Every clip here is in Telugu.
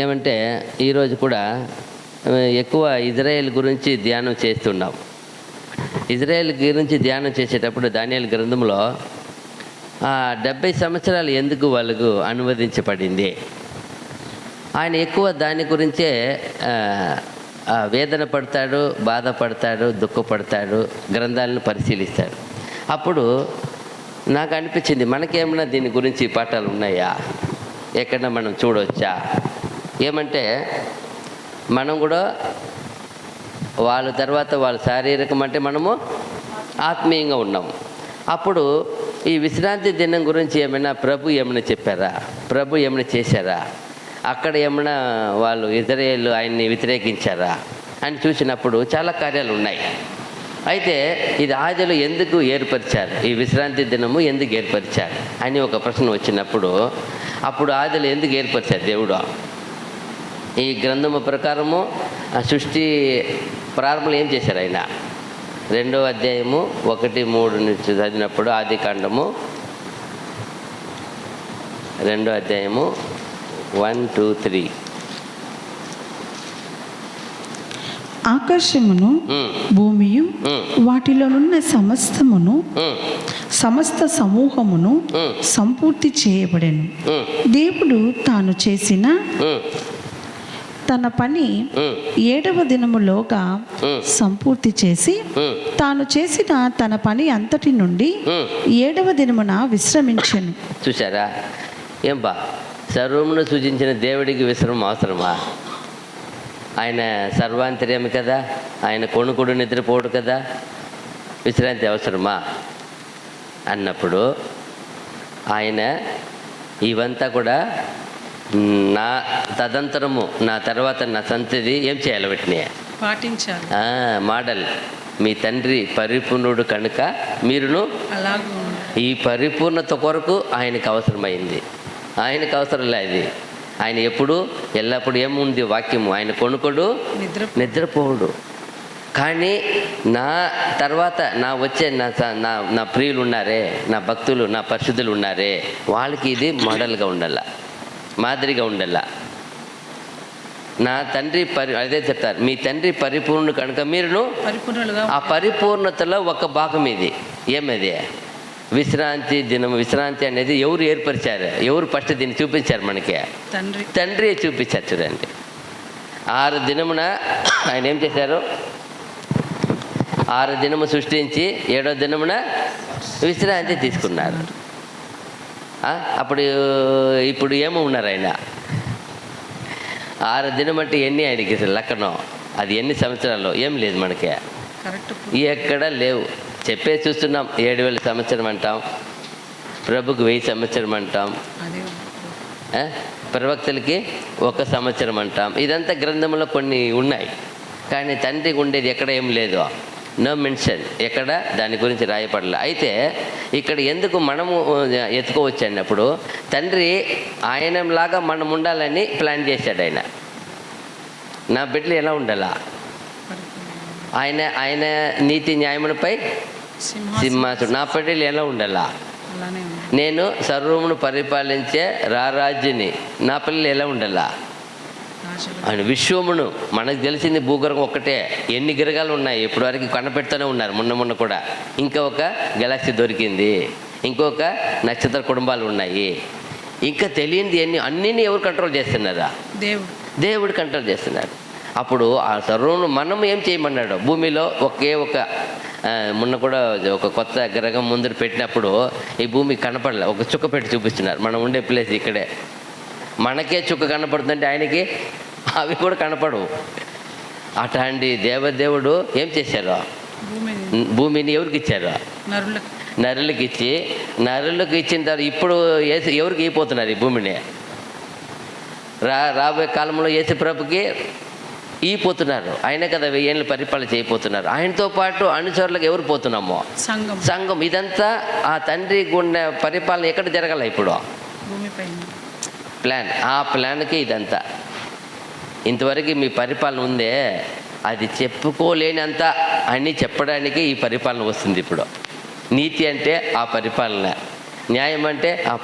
ఏమంటే ఈరోజు కూడా ఎక్కువ ఇజ్రాయేల్ గురించి ధ్యానం చేస్తున్నాం. ఇజ్రాయేల్ గురించి ధ్యానం చేసేటప్పుడు దానియేలు గ్రంథంలో 70 సంవత్సరాలు ఎందుకు వాళ్ళకు అనువదించబడింది, ఆయన ఎక్కువ దాని గురించే వేదన పడతాడు, బాధపడతాడు, దుఃఖపడతాడు, గ్రంథాలను పరిశీలిస్తాడు. అప్పుడు నాకు అనిపించింది, మనకేమైనా దీని గురించి పాఠాలు ఉన్నాయా, ఎక్కడన్నా మనం చూడవచ్చా? ఏమంటే మనం కూడా వాళ్ళ తర్వాత వాళ్ళ శారీరకం అంటే మనము ఆత్మీయంగా ఉన్నాము. అప్పుడు ఈ విశ్రాంతి దినం గురించి ఏమైనా ఏమైనా చెప్పారా, ప్రభు ఏమైనా చేశారా, అక్కడ ఏమైనా వాళ్ళు ఇజ్రాయేలు ఆయన్ని వ్యతిరేకించారా అని చూసినప్పుడు చాలా కార్యాలు ఉన్నాయి. అయితే ఇది ఆదిలో ఎందుకు ఏర్పరిచారు, ఈ విశ్రాంతి దినము ఎందుకు ఏర్పరిచారు అని ఒక ప్రశ్న వచ్చినప్పుడు, అప్పుడు ఆదిలో ఎందుకు ఏర్పరిచారు దేవుడు? ఈ గ్రంథము ప్రకారము సృష్టి ప్రారంభంలో ఏం చేశారు ఆయన? 2వ అధ్యాయము 1-3 నుంచి చదివినప్పుడు, ఆది కాండము 2వ అధ్యాయము 1-3. ఆకాశమును భూమియు వాటిలోనున్న సమస్త సమూహమును సంపూర్తి చేయబడెను. దేవుడు తాను చేసిన తన పని 7వ దినములోగా సంపూర్తి చేసి, తాను చేసిన తన పని అంతటి నుండి 7వ దినమున విశ్రమించెను. చూసారా? ఏం బా, సర్వమును సూచించిన దేవుడికి విశ్రమం అవసరమా? ఆయన సర్వాంతర్యామి కదా, ఆయన కొనుకుడు నిద్రపోడు కదా, విశ్రాంతి అవసరమా అన్నప్పుడు ఆయన ఇవంతా కూడా నా తదంతరము, నా తర్వాత నా సంతతి ఏం చేయాలి, వీటిని పాటించాలి. మోడల్, మీ తండ్రి పరిపూర్ణుడు కనుక మీరును ఈ పరిపూర్ణత కొరకు ఆయనకు అవసరమైంది. ఆయనకు అవసరం లేదు. ఆయన ఎప్పుడు ఎల్లప్పుడు ఏముంది వాక్యము, ఆయన కొనుకోడు నిద్రపోడు. కానీ నా తర్వాత నా వచ్చే నా ప్రియులు ఉన్నారే, నా భక్తులు, నా పరిశుద్ధులు ఉన్నారే, వాళ్ళకి ఇది మోడల్గా ఉండాల, మాదిరిగా ఉండాల. నా తండ్రి అదే చెప్తారు, మీ తండ్రి పరిపూర్ణుడు కనుక మీరును ఆ పరిపూర్ణతలో ఒక భాగం ఇది. ఏమది? విశ్రాంతి దినం. విశ్రాంతి అనేది ఎవరు ఏర్పరిచారు? ఎవరు ఫస్ట్ దీన్ని చూపించారు మనకి? తండ్రి చూపించారు. చూడండి, 6 దినమున ఆయన ఏం చేశారు? 6 దినము సృష్టించి 7వ దినమున విశ్రాంతి తీసుకున్నారు. ఇప్పుడు ఏమో ఉన్నారు ఆయన? 6 దినం అంటే ఎన్ని ఆయనకి లెక్కనో, అది ఎన్ని సంవత్సరాలు ఏం లేదు మనకి, ఎక్కడ లేవు. చెప్పే చూస్తున్నాం, 7000 సంవత్సరం అంటాం, ప్రభుకు 1000 సంవత్సరం అంటాం, ప్రవక్తలకి 1 సంవత్సరం అంటాం. ఇదంతా గ్రంథంలో కొన్ని ఉన్నాయి. కానీ తండ్రికి ఉండేది ఎక్కడ ఏం లేదు, నో మెన్షన్, ఎక్కడ దాని గురించి రాయపడలే. అయితే ఇక్కడ ఎందుకు మనము ఎత్తుకోవచ్చు అన్నప్పుడు, తండ్రి ఆయనలాగా మనం ఉండాలని ప్లాన్ చేశాడు. ఆయన నా బిడ్డలు ఎలా ఉండాలా? ఆయన నీతి న్యాయములపై సింహాసనం. నా బిడ్డలు ఎలా ఉండాలా? నేను సర్వమును పరిపాలించే రారాజుని. నా పిల్లలు ఎలా ఉండాలా? ఆయన విశ్వమును, మనకు తెలిసింది భూగర్భం ఒక్కటే, ఎన్ని గిరగాలు ఉన్నాయి ఇప్పటివరకు కనపెడుతూనే ఉన్నారు. మొన్న కూడా ఇంకా ఒక గెలాక్సీ దొరికింది, ఇంకొక నక్షత్ర కుటుంబాలు ఉన్నాయి, ఇంకా తెలియంది అన్నీ ఎవరు కంట్రోల్ చేస్తున్నారా? దేవుడు కంట్రోల్ చేస్తున్నాడు. అప్పుడు ఆ సర్వమును మనం ఏం చేయమన్నాడు? భూమిలో ఒక మొన్న కూడా ఒక కొత్త గ్రహం ముందు పెట్టినప్పుడు ఈ భూమి కనపడలే, ఒక చుక్క పెట్టి చూపిస్తున్నారు. మనం ఉండే ప్లేస్ ఇక్కడే, మనకే చుక్క కనపడుతుందంటే ఆయనకి అవి కూడా కనపడవు. అట్లాంటి దేవదేవుడు ఏం చేశారు? భూమిని ఎవరికి ఇచ్చారు? నరులకు ఇచ్చి, నరులకు ఇచ్చిన తర్వాత ఇప్పుడు ఎవరికి అయిపోతున్నారు ఈ భూమిని? రాబోయే కాలంలో యేసు ప్రభుకి ఈపోతున్నారు. ఆయన కదా 1000 ఏళ్ళు పరిపాలన చేయబోతున్నారు. ఆయనతో పాటు అనుచరులకు ఎవరు పోతున్నామో? సంఘం. ఇదంతా ఆ తండ్రి గుండె పరిపాలన ఎక్కడ జరగాల? ఇప్పుడు ప్లాన్. ఆ ప్లాన్కి ఇదంతా. ఇంతవరకు మీ పరిపాలన ఉందే, అది చెప్పుకోలేనంత అన్నీ చెప్పడానికి ఈ పరిపాలన వస్తుంది. ఇప్పుడు నీతి అంటే ఆ పరిపాలన, న్యాయం అంటే ఆ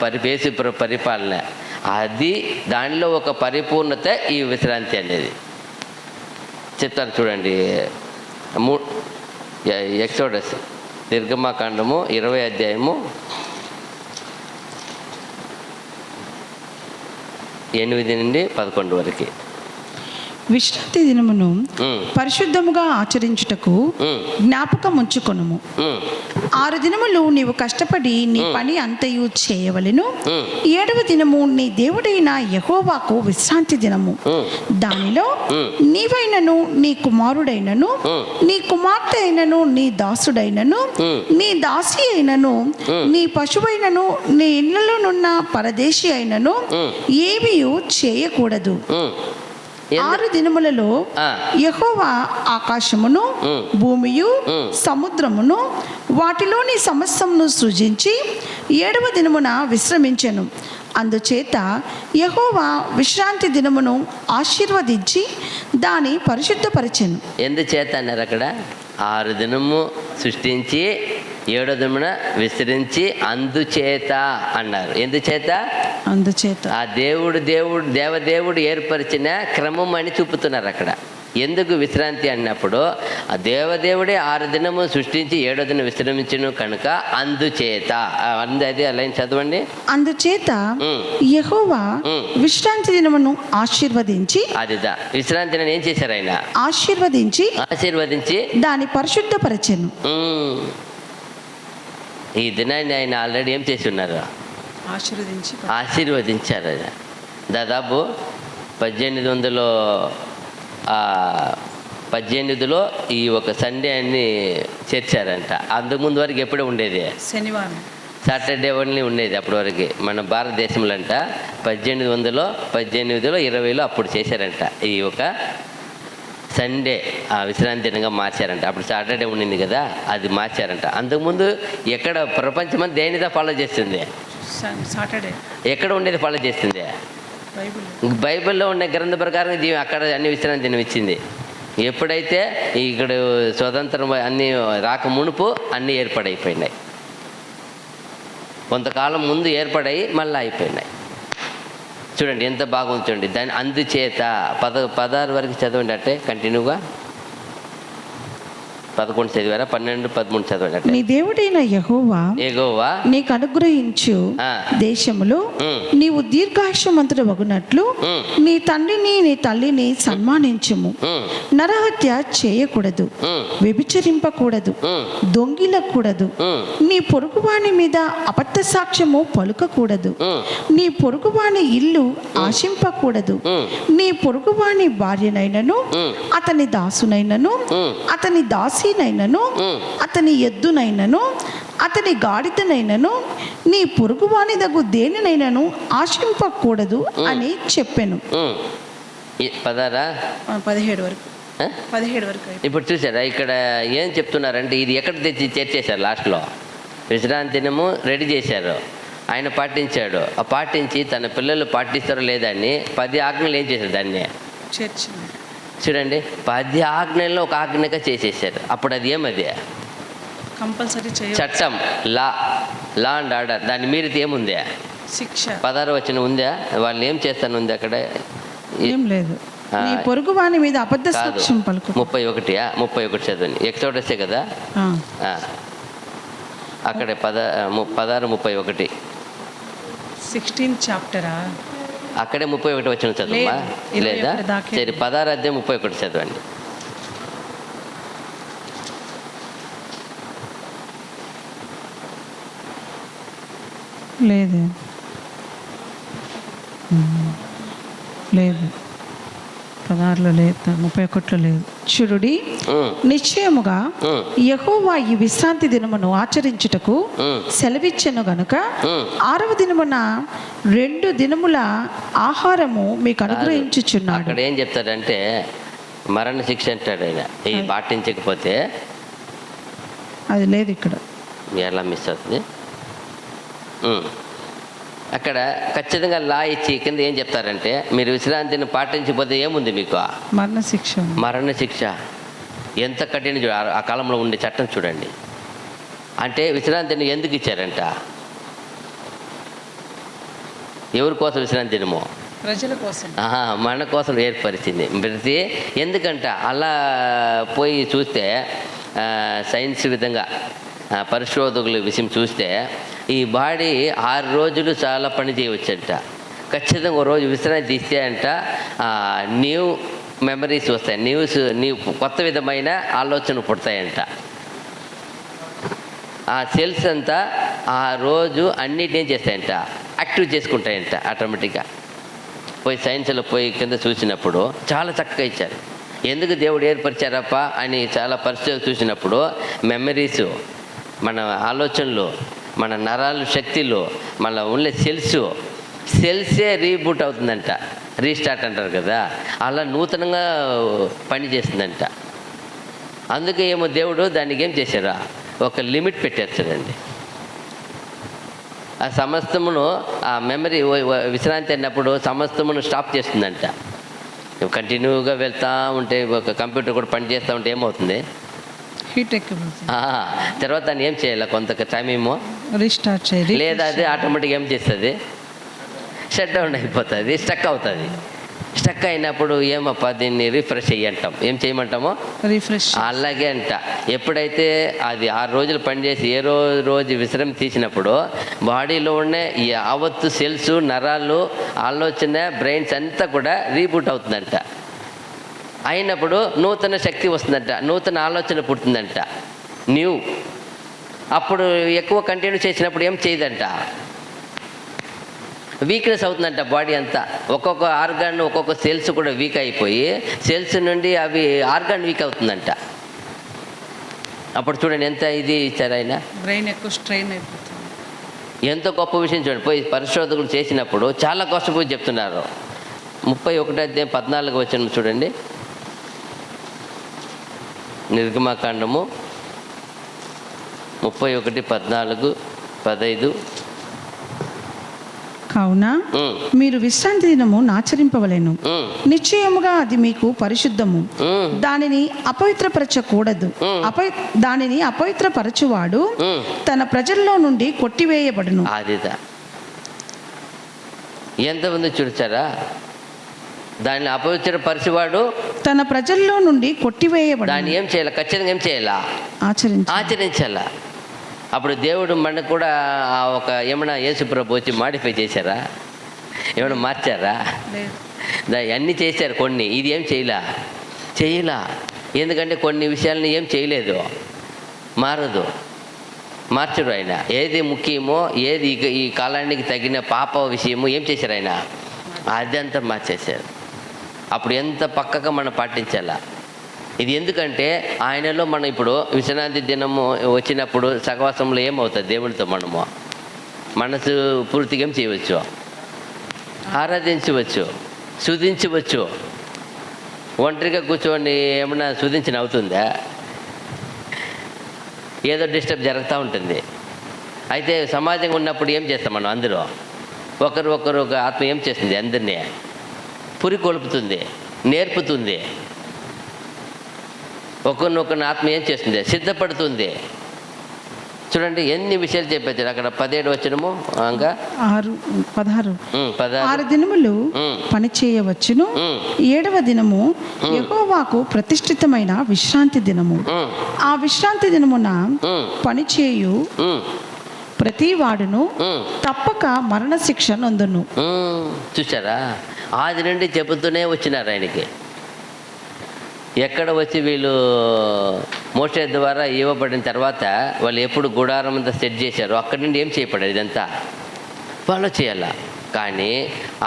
పరిపాలన, అది దానిలో ఒక పరిపూర్ణత ఈ విశ్రాంతి అనేది. చెప్తాను చూడండి. ఎక్సోడస్ నిర్గమాకాండము 20 అధ్యాయము 8 నుండి 11 వరకు. విశ్రాంతి దినమును పరిశుద్ధముగా ఆచరించుటకు జ్ఞాపకం ఉంచుకొనుము. 6 దినములు నీవు కష్టపడి నీ పని అంతయు చేయవలెను. 7వ దినము నీ దేవుడైన యెహోవాకు విశ్రాంతి దినము. దానిలో నీవైనను నీ కుమారుడైనను నీ కుమార్తె అయినను నీ దాసుడైనను నీ దాసి అయినను నీ పశువైనను నీ ఇళ్లలోనున్న పరదేశి అయినను ఏమీయు చేయకూడదు. 6 దినములలో యెహోవా ఆకాశమును భూమియు సముద్రమును వాటిలోని సమస్తమును సృజించి 7వ దినమున విశ్రమించెను. అందుచేత యెహోవా విశ్రాంతి దినమును ఆశీర్వదించి దాన్ని పరిశుద్ధపరిచెను. ఎందుచేత అన్నారు అక్కడ? 6 దినము సృష్టించి 7వ దినమున విస్తరించి అందుచేత అన్నారు. ఎందుచేత? అందుచేత ఆ దేవదేవుడు ఏర్పరిచిన క్రమం అని చూపుతున్నారు అక్కడ. ఎందుకు విశ్రాంతి అన్నప్పుడు ఆ దేవదేవుడే 6 దినము సృష్టించి 7వ దినం విశ్రమించును కనుక అందుచేత. అది అలా చదవండి. అందుచేత యెహోవా విశ్రాంతి దినమును ఆశీర్వదించి, అదిదా విశ్రాంతి దినం ఏం చేశారు ఆయన? ఆశీర్వదించి దాన్ని పరిశుద్ధపరచెను. ఈ దినాన్ని ఆయన ఆల్రెడీ ఏం చేసి ఉన్నారు? ఆశీర్వదించారు. ఆయన దాదాపు 1818లో ఈ ఒక సండే అన్ని చేర్చారంట. అంతకుముందు వరకు ఎప్పుడే ఉండేది? శనివారం, సాటర్డే ఓన్లీ ఉండేది అప్పటి వరకు మన భారతదేశంలో అంట. 1818, 20లో అప్పుడు చేశారంట ఈ ఒక సండే విశ్రాంతి దినంగా మార్చారంట. అప్పుడు సాటర్డే ఉండింది కదా, అది మార్చారంట. అంతకుముందు ఎక్కడ ప్రపంచమంతా దేనిదా ఫాలో చేస్తుంది? సాటర్డే. ఎక్కడ ఉండేది ఫాలో చేస్తుంది? బైబిల్లో ఉన్న గ్రంథ ప్రకారం అక్కడ అన్ని విశ్రాంతి దినం ఇచ్చింది. ఎప్పుడైతే ఇక్కడ స్వతంత్రం అన్నీ రాక మునుపు అన్నీ ఏర్పడైపోయినాయి. కొంతకాలం ముందు ఏర్పడాయి, మళ్ళీ అయిపోయినాయి. చూడండి ఎంత బాగుంది చూడండి. దాని అందుచేత 16 వరకు చదవండి. అంటే కంటిన్యూగా 11 చదివారా? 12, 13 చదవండి. నీ దేవుడైన యెహోవా నీకు అనుగ్రహించు దేశములో నీవు దీర్ఘాయుష్మంతుడు వగునట్లు నీ తండ్రిని నీ తల్లిని సన్మానించుము. నరహత్య చేయకూడదు, వ్యభిచరింపకూడదు, దొంగిలకూడదు, నీ పొరుగువాని మీద అబద్ధ సాక్ష్యము పలుకకూడదు, నీ పొరుగువాని ఇల్లు ఆశింపకూడదు, నీ పొరుగువాని భార్యనైనను అతని దాసునైనను అతని దాసినైనను అతని ఎద్దునైనను అతని గాడిదనైనను నీ పొరుగువాని దగ్గు దేనినైనను ఆశింపకూడదు అని చెప్పాను. 17 వరకు. ఇప్పుడు చూసారా ఇక్కడ ఏం చెప్తున్నారంటే ఇది ఎక్కడ తెచ్చి చేర్చేశారు? లాస్ట్లో విశ్రాంతి దినము రెడీ చేశారు, ఆయన పాటించాడు. ఆ పాటించి తన పిల్లలు పాటిస్తారో లేదని 10 ఆజ్ఞలు ఏం చేశారు? దాన్ని చూడండి, 10 ఆజ్ఞల్లో ఒక ఆజ్ఞగా చేసేసారు. అప్పుడు అది ఏమది? కంపల్సరీ చట్టం, లా అండ్ ఆర్డర్. దాన్ని మీరితే ఏముంది? శిక్ష. 16 వచనం ఉందా? వాళ్ళు ఏం చేస్తాను ఉంది అక్కడ? ఏం లేదు. నీ పొరుగువాని మీద అబద్ధ సాక్ష్యం పలుకు. 31 చదవండి. ఎక్సోడసే కదా అక్కడే 16:31. 16th చాప్టరా? అక్కడే 31 వచనం చదవమ్మా. లేదా సరే 16 అధ్యాయం 31 చదవండి. లేదు 16లో లేదు, 31లో లేదు. చూడుడి, నిశ్చయముగా యెహోవా ఈ విశ్రాంతి దినమును ఆచరించుటకు సెలవిచ్చెను గనుక 6వ దినమున 2 దినముల ఆహారము మీకు అనుగ్రహించుచున్నాడు. అక్కడ ఏం చెప్తాడంటే మరణ శిక్ష అంటాడు ఆయన. ఇది పాటించకపోతే అది లేదు ఇక్కడ. ఎలా మిస్ అవుతుంది? అక్కడ ఖచ్చితంగా లా ఇచ్చి కింద ఏం చెప్తారంటే మీరు విశ్రాంతిని పాటించకపోతే ఏముంది మీకు? మరణ శిక్ష. ఎంత కఠిన ఆ కాలంలో ఉండే చట్టం చూడండి. అంటే విశ్రాంతిని ఎందుకు ఇచ్చారంట? ఎవరి కోసం విశ్రాంతి దినము? ప్రజల కోసం, మన కోసం ఏర్పరిచింది. ఎందుకంట అలా పోయి చూస్తే సైన్స్ విధంగా పరిశోధకుల విషయం చూస్తే ఈ బాడీ 6 రోజులు చాలా పని చేయవచ్చంట. ఖచ్చితంగా ఒక రోజు విశ్రాంతి తీస్తే అంట న్యూ మెమరీస్ వస్తాయి, న్యూ కొత్త విధమైన ఆలోచనలు పుడతాయంట. ఆ సెల్స్ అంతా ఆ రోజు అన్నిటినీ చేస్తాయంట, యాక్టివ్ చేసుకుంటాయంట ఆటోమేటిక్గా. పోయి సైన్స్లో పోయి కింద చూసినప్పుడు చాలా చక్కగా ఇచ్చారు. ఎందుకు దేవుడు ఏర్పరిచారప్ప అని చాలా పరిస్థితులు చూసినప్పుడు మెమరీసు, మన ఆలోచనలు, మన నరాలు శక్తులు, మన ఉండే సెల్సే రీబూట్ అవుతుందంట, రీస్టార్ట్ అంటారు కదా, అలా నూతనంగా పని చేస్తుందంట. అందుకే ఏమో దేవుడు దానికి ఏం చేశారా, ఒక లిమిట్ పెట్టారు చూడండి. ఆ సమస్తమును ఆ మెమరీ విశ్రాంతి అన్నప్పుడు సమస్తమును స్టాప్ చేస్తుందంట. కంటిన్యూగా వెళ్తూ ఉంటే ఒక కంప్యూటర్ కూడా పని చేస్తూ ఉంటే ఏమవుతుంది, హీట్ ఎక్కిపోతుంది. తర్వాత దాన్ని ఏం చేయాలి, కొంత టైం ఏమో రీస్టార్ట్ చేయాలి, లేదా అది ఆటోమేటిక్గా ఏం చేస్తుంది, షట్ డౌన్ అయిపోతుంది, స్టక్ అవుతుంది. స్టక్ అయినప్పుడు ఏమప్ప దీన్ని రిఫ్రెష్ చెయ్యంటాం. ఏం చేయమంటామో రిఫ్రెష్. అలాగే అంట ఎప్పుడైతే అది 6 రోజులు పనిచేసి ఏ రోజు విశ్రాంతి తీసినప్పుడు బాడీలో ఉన్న ఈ యావత్తు సెల్స్, నరాలు, ఆలోచన, బ్రెయిన్స్ అంతా కూడా రీబూట్ అవుతుందంట. అయినప్పుడు నూతన శక్తి వస్తుందంట, నూతన ఆలోచన పుడుతుందంట, న్యూ. అప్పుడు ఎక్కువ కంటిన్యూ చేసినప్పుడు ఏం చేయదంట, వీక్నెస్ అవుతుందంట బాడీ అంతా. ఒక్కొక్క ఆర్గాన్, ఒక్కొక్క సెల్స్ కూడా వీక్ అయిపోయి సెల్స్ నుండి అవి ఆర్గాన్ వీక్ అవుతుందంట. అప్పుడు చూడండి ఎంత ఇది ఇచ్చారు ఆయన, బ్రెయిన్ ఎక్కువ స్ట్రెయిన్ అయిపోతుంది. ఎంతో గొప్ప విషయం చూడండి. పోయి పరిశోధకులు చేసినప్పుడు చాలా కష్టపోయి చెప్తున్నారు. 31:14 చూడండి, నిర్గమకాండము 31:14-15. కావున మీరు విశ్రాంతి దినము ఆచరింపవలెను, నిశ్చయముగా అది మీకు పరిశుద్ధము, దానిని అపవిత్రపరచకూడదు. దానిని అపవిత్రపరచువాడు తన ప్రజల్లో నుండి కొట్టివేయబడును. అదిదా ఎంతమంది చూచారా, దాన్ని అపవిత్రపరచువాడు తన ప్రజల్లో నుండి కొట్టివేయబడును. దాన్ని ఏం చేయాలి, ఖచ్చితంగా ఏం చేయాలా, ఆచరించాలా. అప్పుడు దేవుడు మనకు కూడా ఒక ఏమైనా యేసుప్రభు వచ్చి మాడిఫై చేశారా, ఏమైనా మార్చారా? అన్నీ చేశారు కొన్ని, ఇది ఏం చేయలా. ఎందుకంటే కొన్ని విషయాలని ఏం చేయలేదు, మార్చరు ఆయన. ఏది ముఖ్యమో, ఏది ఈ కాలానికి తగిన పాప విషయమో ఏం చేశారు ఆయన, అదంతా మార్చేశారు. అప్పుడు ఎంత పక్కగా మనం పాటించాలా. ఇది ఎందుకంటే ఆయనలో మనం ఇప్పుడు విశ్రాంతి దినము వచ్చినప్పుడు సహవాసంలో ఏమవుతుంది, దేవునితో మనము మనసు పూర్తిగా ఏం చేయవచ్చు, ఆరాధించవచ్చు, స్తుతించవచ్చు. ఒంటరిగా కూర్చోండి ఏమన్నా స్తుతించిన అవుతుందా, ఏదో డిస్టర్బ్ జరుగుతూ ఉంటుంది. అయితే సమాజంగా ఉన్నప్పుడు ఏం చేస్తాం మనం, అందరూ ఒకరు ఒక ఆత్మ ఏం చేస్తుంది, అందరినీ పురికొల్పుతుంది, నేర్పుతుంది. ఒకరినొకరిని ఆత్మ ఏం చేస్తుంది, సిద్ధపడుతుంది. చూడండి ఎన్ని విషయాలు చెప్పారు అక్కడ. 17 ఇంకా 16 6 దినములు పని చేయవచ్చును, 7వ దినము యెహోవాకు ప్రతిష్ఠితమైన విశ్రాంతి దినము. ఆ విశ్రాంతి దినమున పని చేయు ప్రతి వాడును తప్పక మరణ శిక్ష నందును. చూసారా, ఆది నుండి చెబుతూనే వచ్చినారు ఆయనకి. ఎక్కడ వచ్చి వీళ్ళు మోషే ద్వారా ఇవ్వబడిన తర్వాత వాళ్ళు ఎప్పుడు గుడారం అంతా సెట్ చేశారో అక్కడి నుండి ఏం చేయబడదు, ఇదంతా ఫాలో చేయాల. కానీ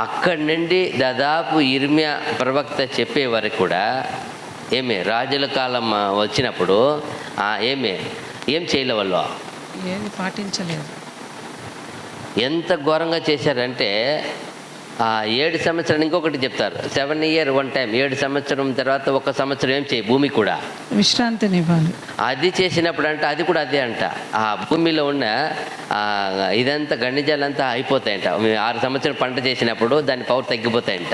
అక్కడి నుండి దాదాపు ఇర్మియా ప్రవక్త చెప్పే వరకు కూడా రాజుల కాలం వచ్చినప్పుడు ఏం చేయలే, వాళ్ళు ఏది పాటించలేదు. ఎంత ఘోరంగా చేశారంటే 7 సంవత్సరాలు ఇంకొకటి చెప్తారు, 7 year 1 time, 7 సంవత్సరం తర్వాత 1 సంవత్సరం ఏం చేయి, భూమి కూడా విశ్రాంతినివ్వాలి. అది చేసినప్పుడు అంట, అది కూడా అదే అంట, ఆ భూమిలో ఉన్న ఇదంతా గణిజాలంతా అయిపోతాయంట. 6 సంవత్సరం పంట చేసినప్పుడు దాని పవర్ తగ్గిపోతాయంట.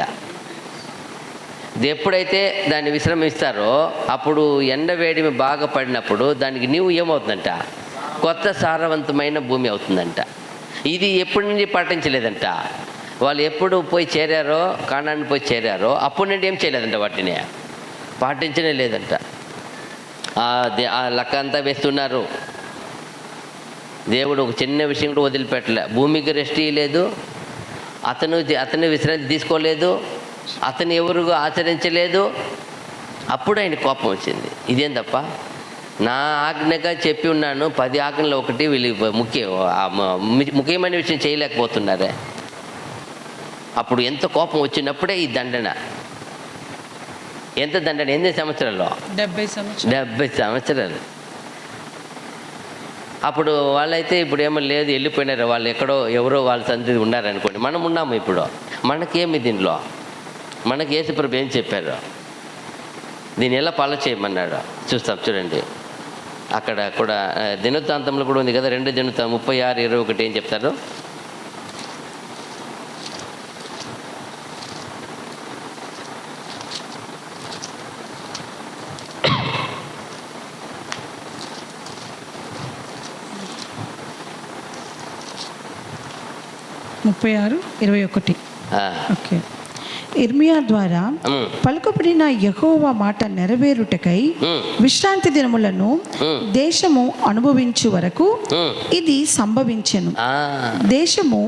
ఎప్పుడైతే దాన్ని విశ్రమిస్తారో అప్పుడు ఎండ వేడిమి బాగా పడినప్పుడు దానికి నీవు ఏమవుతుందంట, కొత్త సారవంతమైన భూమి అవుతుందంట. ఇది ఎప్పటి నుంచి పాటించలేదంట, వాళ్ళు ఎప్పుడు పోయి చేరారో, కానాన్ని పోయి చేరారో అప్పటి నుండి ఏం చేయలేదంట, వాటిని పాటించనే లేదంట. ఆ లెక్క అంతా వేస్తున్నారు. దేవుడు ఒక చిన్న విషయం కూడా వదిలిపెట్టలే. భూమికి రెస్ట్ ఇవ్వలేదు, అతను విశ్రాంతి తీసుకోలేదు, అతను ఎవరు ఆచరించలేదు. అప్పుడు ఆయన కోపం వచ్చింది. ఇదేం తప్ప, నా ఆజ్ఞగా చెప్పి ఉన్నాను, 10 ఆజ్ఞలు ఒకటి వీళ్ళు ముఖ్యమైన విషయం చేయలేకపోతున్నారే. అప్పుడు ఎంత కోపం వచ్చినప్పుడే ఈ దండన. ఎంత దండన? 8 సంవత్సరాల్లో 70 సంవత్సరాలు. అప్పుడు వాళ్ళైతే ఇప్పుడు ఏమో లేదు, వెళ్ళిపోయినారు. వాళ్ళు ఎక్కడో ఎవరో వాళ్ళ సంతతి ఉన్నారనుకోండి. మనం ఉన్నాము ఇప్పుడు. మనకేమి దీనిలో? మనకి యేసుప్రభు ఏం చెప్పారు? దీన్ని ఎలా ఫాలో చేయమన్నాడు చూస్తాం. చూడండి, అక్కడ కూడా దినవృత్తాంతంలో కూడా ఉంది కదా, 2 దినవృత్తాంతం 36:21 ఏం చెప్తారు? ఓకే. ఇర్మియా ద్వారా పలుకబడిన యెహోవా మాట నెరవేరుటకై విశ్రాంతి దినములను దేశము అనుభవించు వరకు ఇది సంభవించెను. దేశము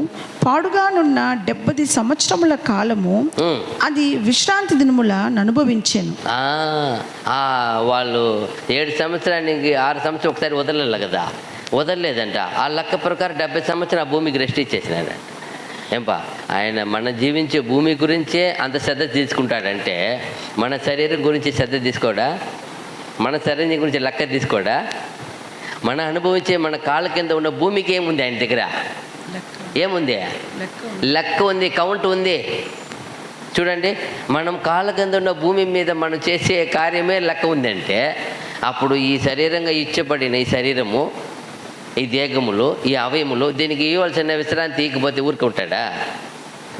పాడుగానున్న 70 సంవత్సరముల కాలము అది విశ్రాంతి దినములను అనుభవించెను. వాళ్ళు 7 సంవత్సరానికి 6 సంవత్సరం ఒకసారి వదలలే కదా, వదలలేదంట. ఆ లెక్క ప్రకారం 70 సంవత్సరం ఆ భూమికి రెస్ట్ ఇచ్చేసినాడు. ఏంపా, ఆయన మన జీవించే భూమి గురించే అంత శ్రద్ధ తీసుకుంటాడంటే మన శరీరం గురించి శ్రద్ధ తీసుకోడా? మన శరీరం గురించి లెక్క తీసుకోడా? మన అనుభవించే మన కాళ్ళ కింద ఉన్న భూమికి ఏముంది ఆయన దగ్గర? ఏముంది? లెక్క ఉంది, కౌంట్ ఉంది. చూడండి, మనం కాళ్ళ కింద ఉన్న భూమి మీద మనం చేసే కార్యమే లెక్క ఉందంటే అప్పుడు ఈ శరీరంగా ఇచ్చబడిన ఈ శరీరము, ఈ దేహములు, ఈ అవయములు, దీనికి ఇవ్వాల్సిన విశ్రాంతి ఇకపోతే ఊరికి ఉంటాడా?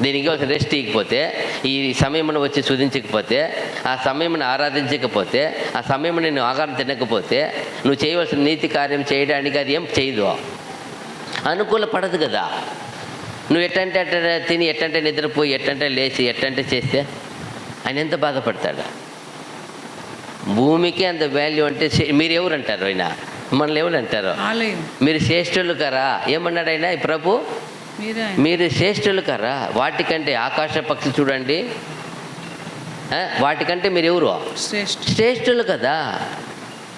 దీనికి ఇవ్వాల్సిన రెస్ట్ ఇకపోతే, ఈ సమయమును వచ్చి శుధించకపోతే, ఆ సమయమును ఆరాధించకపోతే, ఆ సమయమును నేను ఆహారం తినకపోతే, నువ్వు చేయవలసిన నీతి కార్యం చేయడానికి అది ఏం చేయదు, అనుకూల పడదు కదా. నువ్వు ఎట్టంటే అట్ట తిని, ఎట్టంటే నిద్రపోయి, ఎట్టంటే లేచి, ఎట్టంటే చేస్తే ఆయన ఎంత బాధపడతాడు? భూమికి అంత వాల్యూ అంటే మీరు ఎవరు అంటారు? ఆయన మనల్ని ఎవరు అంటారు? మీరు శ్రేష్ఠులు కరా? ఏమన్నాడు ఆయన? ప్రభు, మీరు శ్రేష్ఠులు కరా? వాటికంటే ఆకాశ పక్షి చూడండి, వాటికంటే మీరు ఎవరు? శ్రేష్ఠులు కదా.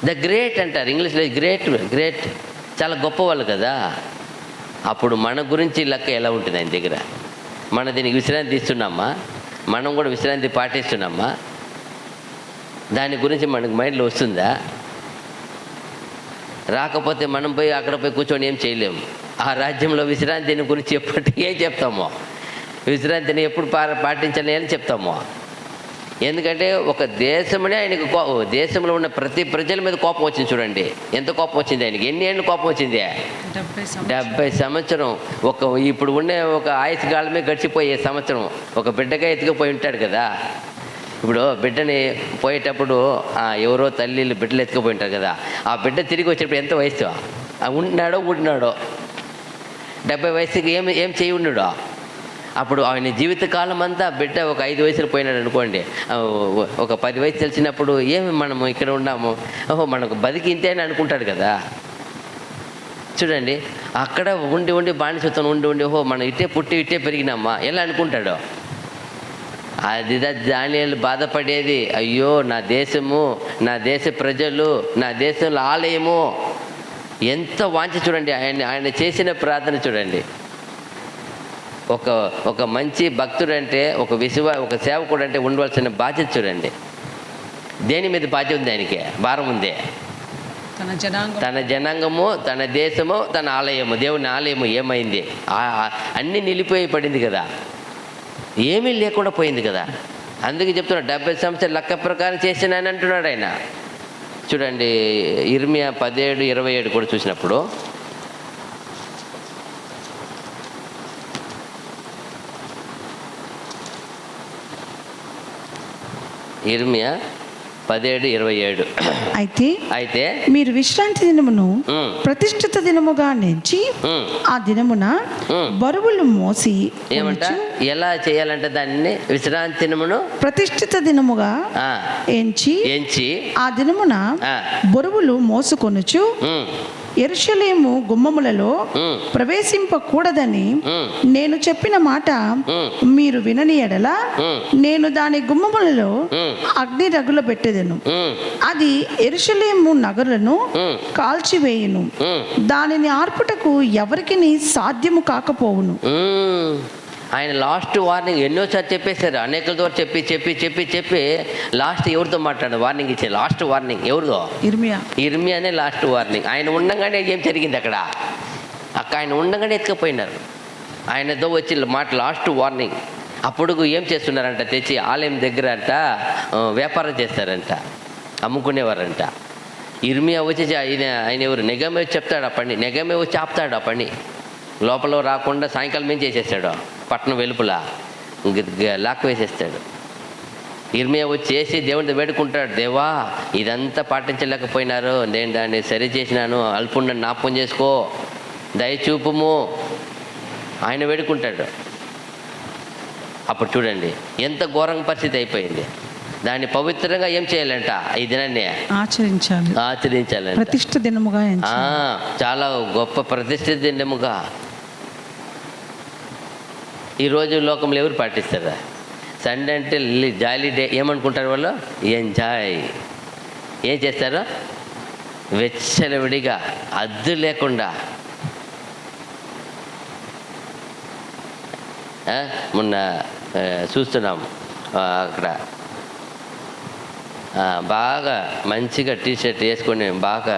ద గ్రేట్ అంటారు ఇంగ్లీష్లో. గ్రేట్ చాలా గొప్పవాళ్ళు కదా. అప్పుడు మన గురించి లెక్క ఎలా ఉంటుంది ఆయన దగ్గర? మన దీనికి విశ్రాంతి తీస్తున్నామా? మనం కూడా విశ్రాంతి పాటిస్తున్నామా? దాని గురించి మనకు మైండ్లో వస్తుందా? రాకపోతే మనం పోయి అక్కడ పోయి కూర్చొని ఏం చేయలేము. ఆ రాజ్యంలో విశ్రాంతిని గురించి ఎప్పటికీ ఏం చెప్తామో, విశ్రాంతిని ఎప్పుడు పాటించాలి అని చెప్తామో. ఎందుకంటే ఒక దేశమునే ఆయనకు దేశంలో ఉన్న ప్రతి ప్రజల మీద కోపం వచ్చింది. చూడండి ఎంత కోపం వచ్చింది ఆయనకి. ఎన్ని ఏళ్ళు కోపం వచ్చింది? 70 సంవత్సరం. ఇప్పుడు ఉండే ఒక ఆయుష్ కాలమే గడిచిపోయే సంవత్సరం. ఒక బిడ్డగా ఎత్తుకుపోయి ఉంటాడు కదా. ఇప్పుడు బిడ్డని పోయేటప్పుడు ఎవరో తల్లిళ్ళు బిడ్డలు ఎత్తుకుపోయి ఉంటారు కదా. ఆ బిడ్డ తిరిగి వచ్చేటప్పుడు ఎంత వయసు ఉన్నాడో 70 వయసుకి ఏం చేయి ఉన్నాడో. అప్పుడు ఆయన జీవితకాలం అంతా బిడ్డ ఒక 5 వయసులు పోయినాడు అనుకోండి, ఒక 10 వయసు తెలిసినప్పుడు ఏమి మనము ఇక్కడ ఉన్నాము, ఓహో మనకు బతికి ఇంతే అని అనుకుంటాడు కదా. చూడండి, అక్కడ ఉండి బానిసత్వం ఉండి ఓహో మనం ఇట్టే పుట్టి ఇట్టే పెరిగినామా ఎలా అనుకుంటాడు. అది దానియేలు బాధపడేది. అయ్యో నా దేశము, నా దేశ ప్రజలు, నా దేశంలో ఆలయము, ఎంత వాంఛ చూడండి. ఆయన చేసిన ప్రార్థన చూడండి. ఒక మంచి భక్తుడు అంటే, ఒక సేవకుడు అంటే ఉండవలసిన బాధ్యత చూడండి. దేని మీద బాధ్యత ఉంది ఆయనకి? భారం ఉంది. తన జనాంగము, తన దేశము, తన ఆలయము, దేవుని ఆలయము ఏమైంది? అన్నీ నిలిపోయి పడింది కదా, ఏమీ లేకుండా పోయింది కదా. అందుకే చెప్తున్నాడు 70 సంవత్సరాలు లెక్క ప్రకారం చేసినాను అంటున్నాడు ఆయన. చూడండి, ఇర్మియా 17:27 కూడా చూసినప్పుడు, ఇర్మియా 17:27. అయితే మీరు విశ్రాంతి దినమును ఉమ్, ప్రతిష్ఠిత దినముగా నెంచి ఉమ్, ఆ దినమున ఉమ్. బరువులు మోసి ఏమంట ఎలా చేయాలంటే దాన్ని విశ్రాంతి దినమును ప్రతిష్ఠిత దినముగా ఆ, ఎంచి ఆ దినమున ఆ, బరువులు మోసుకొనుచు ఉమ్, యెరూషలేము గుమ్మములలో ఉమ్, ప్రవేశింపకూడదని ఉమ్, నేను చెప్పిన మాట ఉమ్, మీరు వినని ఎడల ఉమ్, నేను దాని గుమ్మములలో ఉమ్, అగ్ని రగుల పెట్టెదను. ఉమ్, అది యెరూషలేము నగరులను ఉమ్, కాల్చివేయును. ఉమ్, దానిని ఆర్పుటకు ఎవరికి సాధ్యము కాకపోవును. ఉమ్. ఆయన లాస్ట్ వార్నింగ్ ఎన్నోసార్లు చెప్పేశారు, అనేకల ద్వారా చెప్పి చెప్పి చెప్పి చెప్పి లాస్ట్ ఎవరితో మాట్లాడు వార్నింగ్ ఇచ్చే లాస్ట్ వార్నింగ్ ఎవరిదో? ఇర్మియానే లాస్ట్ వార్నింగ్. ఆయన ఉండగానే ఏం జరిగింది అక్కడ? ఆయన ఉండగానే ఎత్తుకపోయినారు. ఆయనతో వచ్చి మాట లాస్ట్ వార్నింగ్. అప్పుడు ఏం చేస్తున్నారంట? తెచ్చి ఆలయం దగ్గర అంట వ్యాపారం చేస్తారంట, అమ్ముకునేవారంట. ఇర్మియా వచ్చి ఆయన ఎవరు? నెగమే వచ్చి చెప్తాడు ఆ పని. నెగమే వచ్చి ఆపుతాడు ఆ పని. లోపల రాకుండా సాయంకాలం ఏం చేసేస్తాడు? పట్టణం వెలుపుల లాక్ వేసేస్తాడు. ఇర్మియా వచ్చి చేసి దేవుడితో వేడుకుంటాడు, దేవా ఇదంతా పాటించలేకపోయినారు, నేను దాన్ని సరి చేసినాను, అల్పుండని జ్ఞాపకం చేసుకో, దయచూపుము ఆయన వేడుకుంటాడు. అప్పుడు చూడండి ఎంత ఘోరంగా పరిస్థితి అయిపోయింది. దాన్ని పవిత్రంగా ఏం చేయాలంట? ఈ దినాన్ని ఆచరించాలంట. ప్రతిష్ఠ దినముగా చాలా గొప్ప ప్రతిష్ఠిత దినముగా. ఈరోజు లోకంలో ఎవరు పాటిస్తారా? సండే అంటే జాలీ డే ఏమనుకుంటారు వాళ్ళు? ఎంజాయ్. ఏం చేస్తారు? వెచ్చలవిడిగా అద్దు లేకుండా. మొన్న చూస్తున్నాం అక్కడ బాగా మంచిగా టీషర్ట్ వేసుకొని, బాగా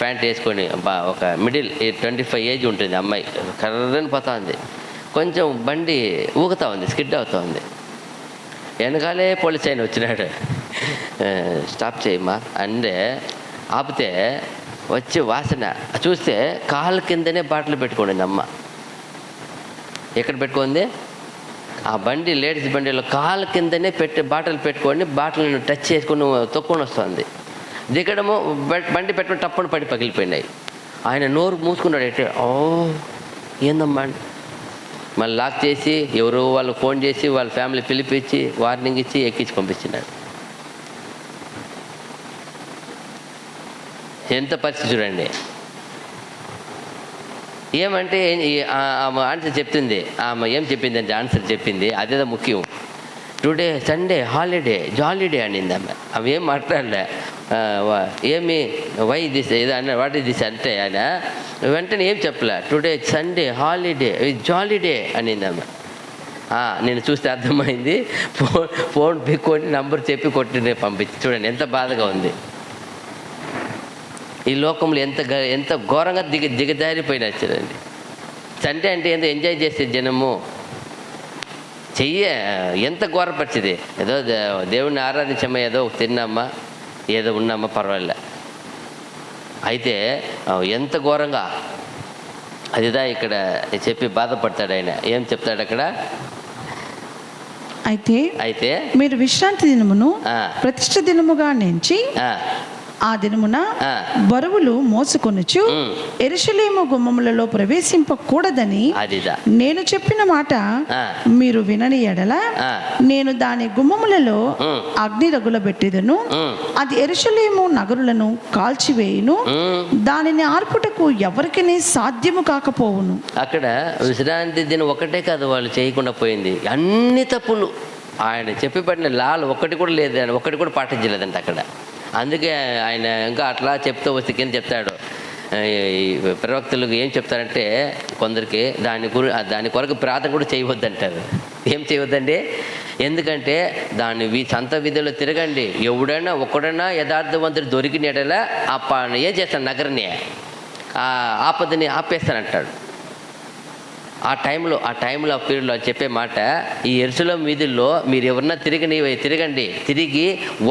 ప్యాంట్ వేసుకొని, ఒక మిడిల్ 25 ఏజ్ ఉంటుంది అమ్మాయి, కర్రని పోతా ఉంది. కొంచెం బండి ఊగుతూ ఉంది, స్కిడ్ అవుతూ ఉంది. వెనకాలే పోలీస్ ఆయన వచ్చినాడు, స్టాప్ చేయమ్మా అంటే ఆపితే వచ్చి వాసన చూస్తే కాళ్ళ కిందనే బాటలు పెట్టుకోండి అమ్మ. ఎక్కడ పెట్టుకుంది? ఆ బండి, లేడీస్ బండిలో కాళ్ళ కిందనే బాటలు పెట్టుకొని, బాటలను టచ్ చేసుకొని తొక్కుని వస్తుంది. దిగడము బండి పెట్టుకుని టప్పును పడి పగిలిపోయినాయి. ఆయన నోరు మూసుకున్నాడు. అయితే ఏందమ్మా మళ్ళీ లాక్ చేసి ఎవరో వాళ్ళు ఫోన్ చేసి వాళ్ళ ఫ్యామిలీ పిలిపించి వార్నింగ్ ఇచ్చి ఎక్కించి పంపించినాడు. ఎంత పరిస్థితి చూడండి. ఏమంటే ఆమె ఆన్సర్ చెప్తుంది. ఆమె ఏం చెప్పిందంటే ఆన్సర్ చెప్పింది, అదేదో ముఖ్యం. టుడే సండే హాలిడే, జాలీడే అనింది ఆమె. అవి ఏం మాట్లాడలే. ఏమి వై దిస్ ఏదో అన్న, వాట్ ఈస్ దిస్ అంటే ఆయన వెంటనే ఏం చెప్పలే. టుడే సండే హాలిడే, జాలీడే అనింది ఆమె. నేను చూస్తే అర్థమైంది. ఫోన్ పిక్కొని నంబర్ చెప్పి కొట్టి పంపించి. చూడండి ఎంత బాధగా ఉంది. ఈ లోకంలో ఎంత ఘోరంగా దిగజారిపోయినా చూడండి. సండే అంటే ఎంత ఎంజాయ్ చేసే జనము ఎంత ఘోర పరిస్థితి. ఏదో దేవుడిని ఆరాధించమ్మా, ఏదో తిన్నామ్మా, ఏదో ఉన్నామా పర్వాలే. అయితే ఎంత ఘోరంగా అదిదా ఇక్కడ చెప్పి బాధపడతాడు ఆయన. ఏం చెప్తాడు అక్కడ? అయితే మీరు విశ్రాంతి దినమును ప్రతిష్ఠ దినముగా నుంచి ఆ దినమున బరువులు మోసుకొనుచు యెరూషలేము గుమ్మములలో ప్రవేశింపకూడదని నేను చెప్పిన మాట మీరు వినని ఎడల నేను దాని గుమ్మములలో అగ్ని రగులబెట్టెదను. అది యెరూషలేము నగరులను కాల్చివేయును. దానిని ఆర్పుటకు ఎవరికి సాధ్యము కాకపోవును. అక్కడ విశ్రాంతి దినం ఒకటే కాదు వాళ్ళు చేయకుండా పోయింది, అన్ని తప్పులు. ఆయన చెప్పి పడిన లాలు ఒక్కటి కూడా లేదు, ఒక్కటి కూడా పాటించలేదంట అక్కడ. అందుకే ఆయన ఇంకా అట్లా చెప్తూ వస్తే కింద చెప్తాడు, ప్రవక్తలకు ఏం చెప్తారంటే కొందరికి దాని కొరకు ప్రార్థన కూడా చేయవద్దంటారు. ఏం చేయవద్దండి? ఎందుకంటే దాన్ని సంత విధిలో తిరగండి, ఎవడైనా ఒక్కడైనా యథార్థవంతుడు దొరికినట్లా ఏం చేస్తాడు? నగరని ఆపదని ఆపేస్తానంటాడు. ఆ టైంలో ఆ పీరియడ్లో చెప్పే మాట, ఈ యెరూషలేము వీధుల్లో మీరు ఎవరన్నా తిరగండి, తిరిగి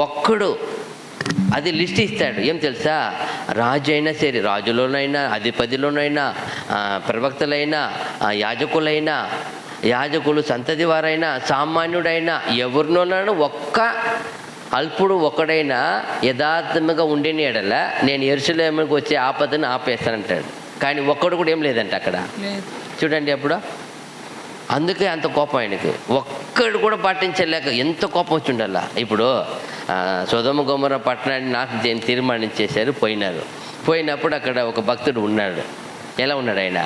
ఒక్కడు అది లిస్ట్ ఇస్తాడు. ఏం తెలుసా? రాజు అయినా సరే, రాజులోనైనా, అధిపతిలోనైనా, ప్రవక్తలైనా, యాజకులు సంతతి వారైనా, సామాన్యుడైనా, ఎవరినోనైనా ఒక్క అల్పుడు ఒకడైనా యథార్థముగా ఉండిన ఎడల నేను యెరూషలేముకు వచ్చే ఆపదను ఆపేస్తానంటాడు. కానీ ఒక్కడు కూడా ఏం లేదంట అక్కడ. చూడండి అప్పుడు. అందుకే అంత కోపం ఆయనకి. ఒక్కడు కూడా పాటించలేక ఎంత కోపం వచ్చి ఉండాల. ఇప్పుడు సొదొమ గొమొర్రా పట్టణాన్ని నాశనం తీర్మానించేశారు, పోయినప్పుడు అక్కడ ఒక భక్తుడు ఉన్నాడు. ఎలా ఉన్నాడు ఆయన?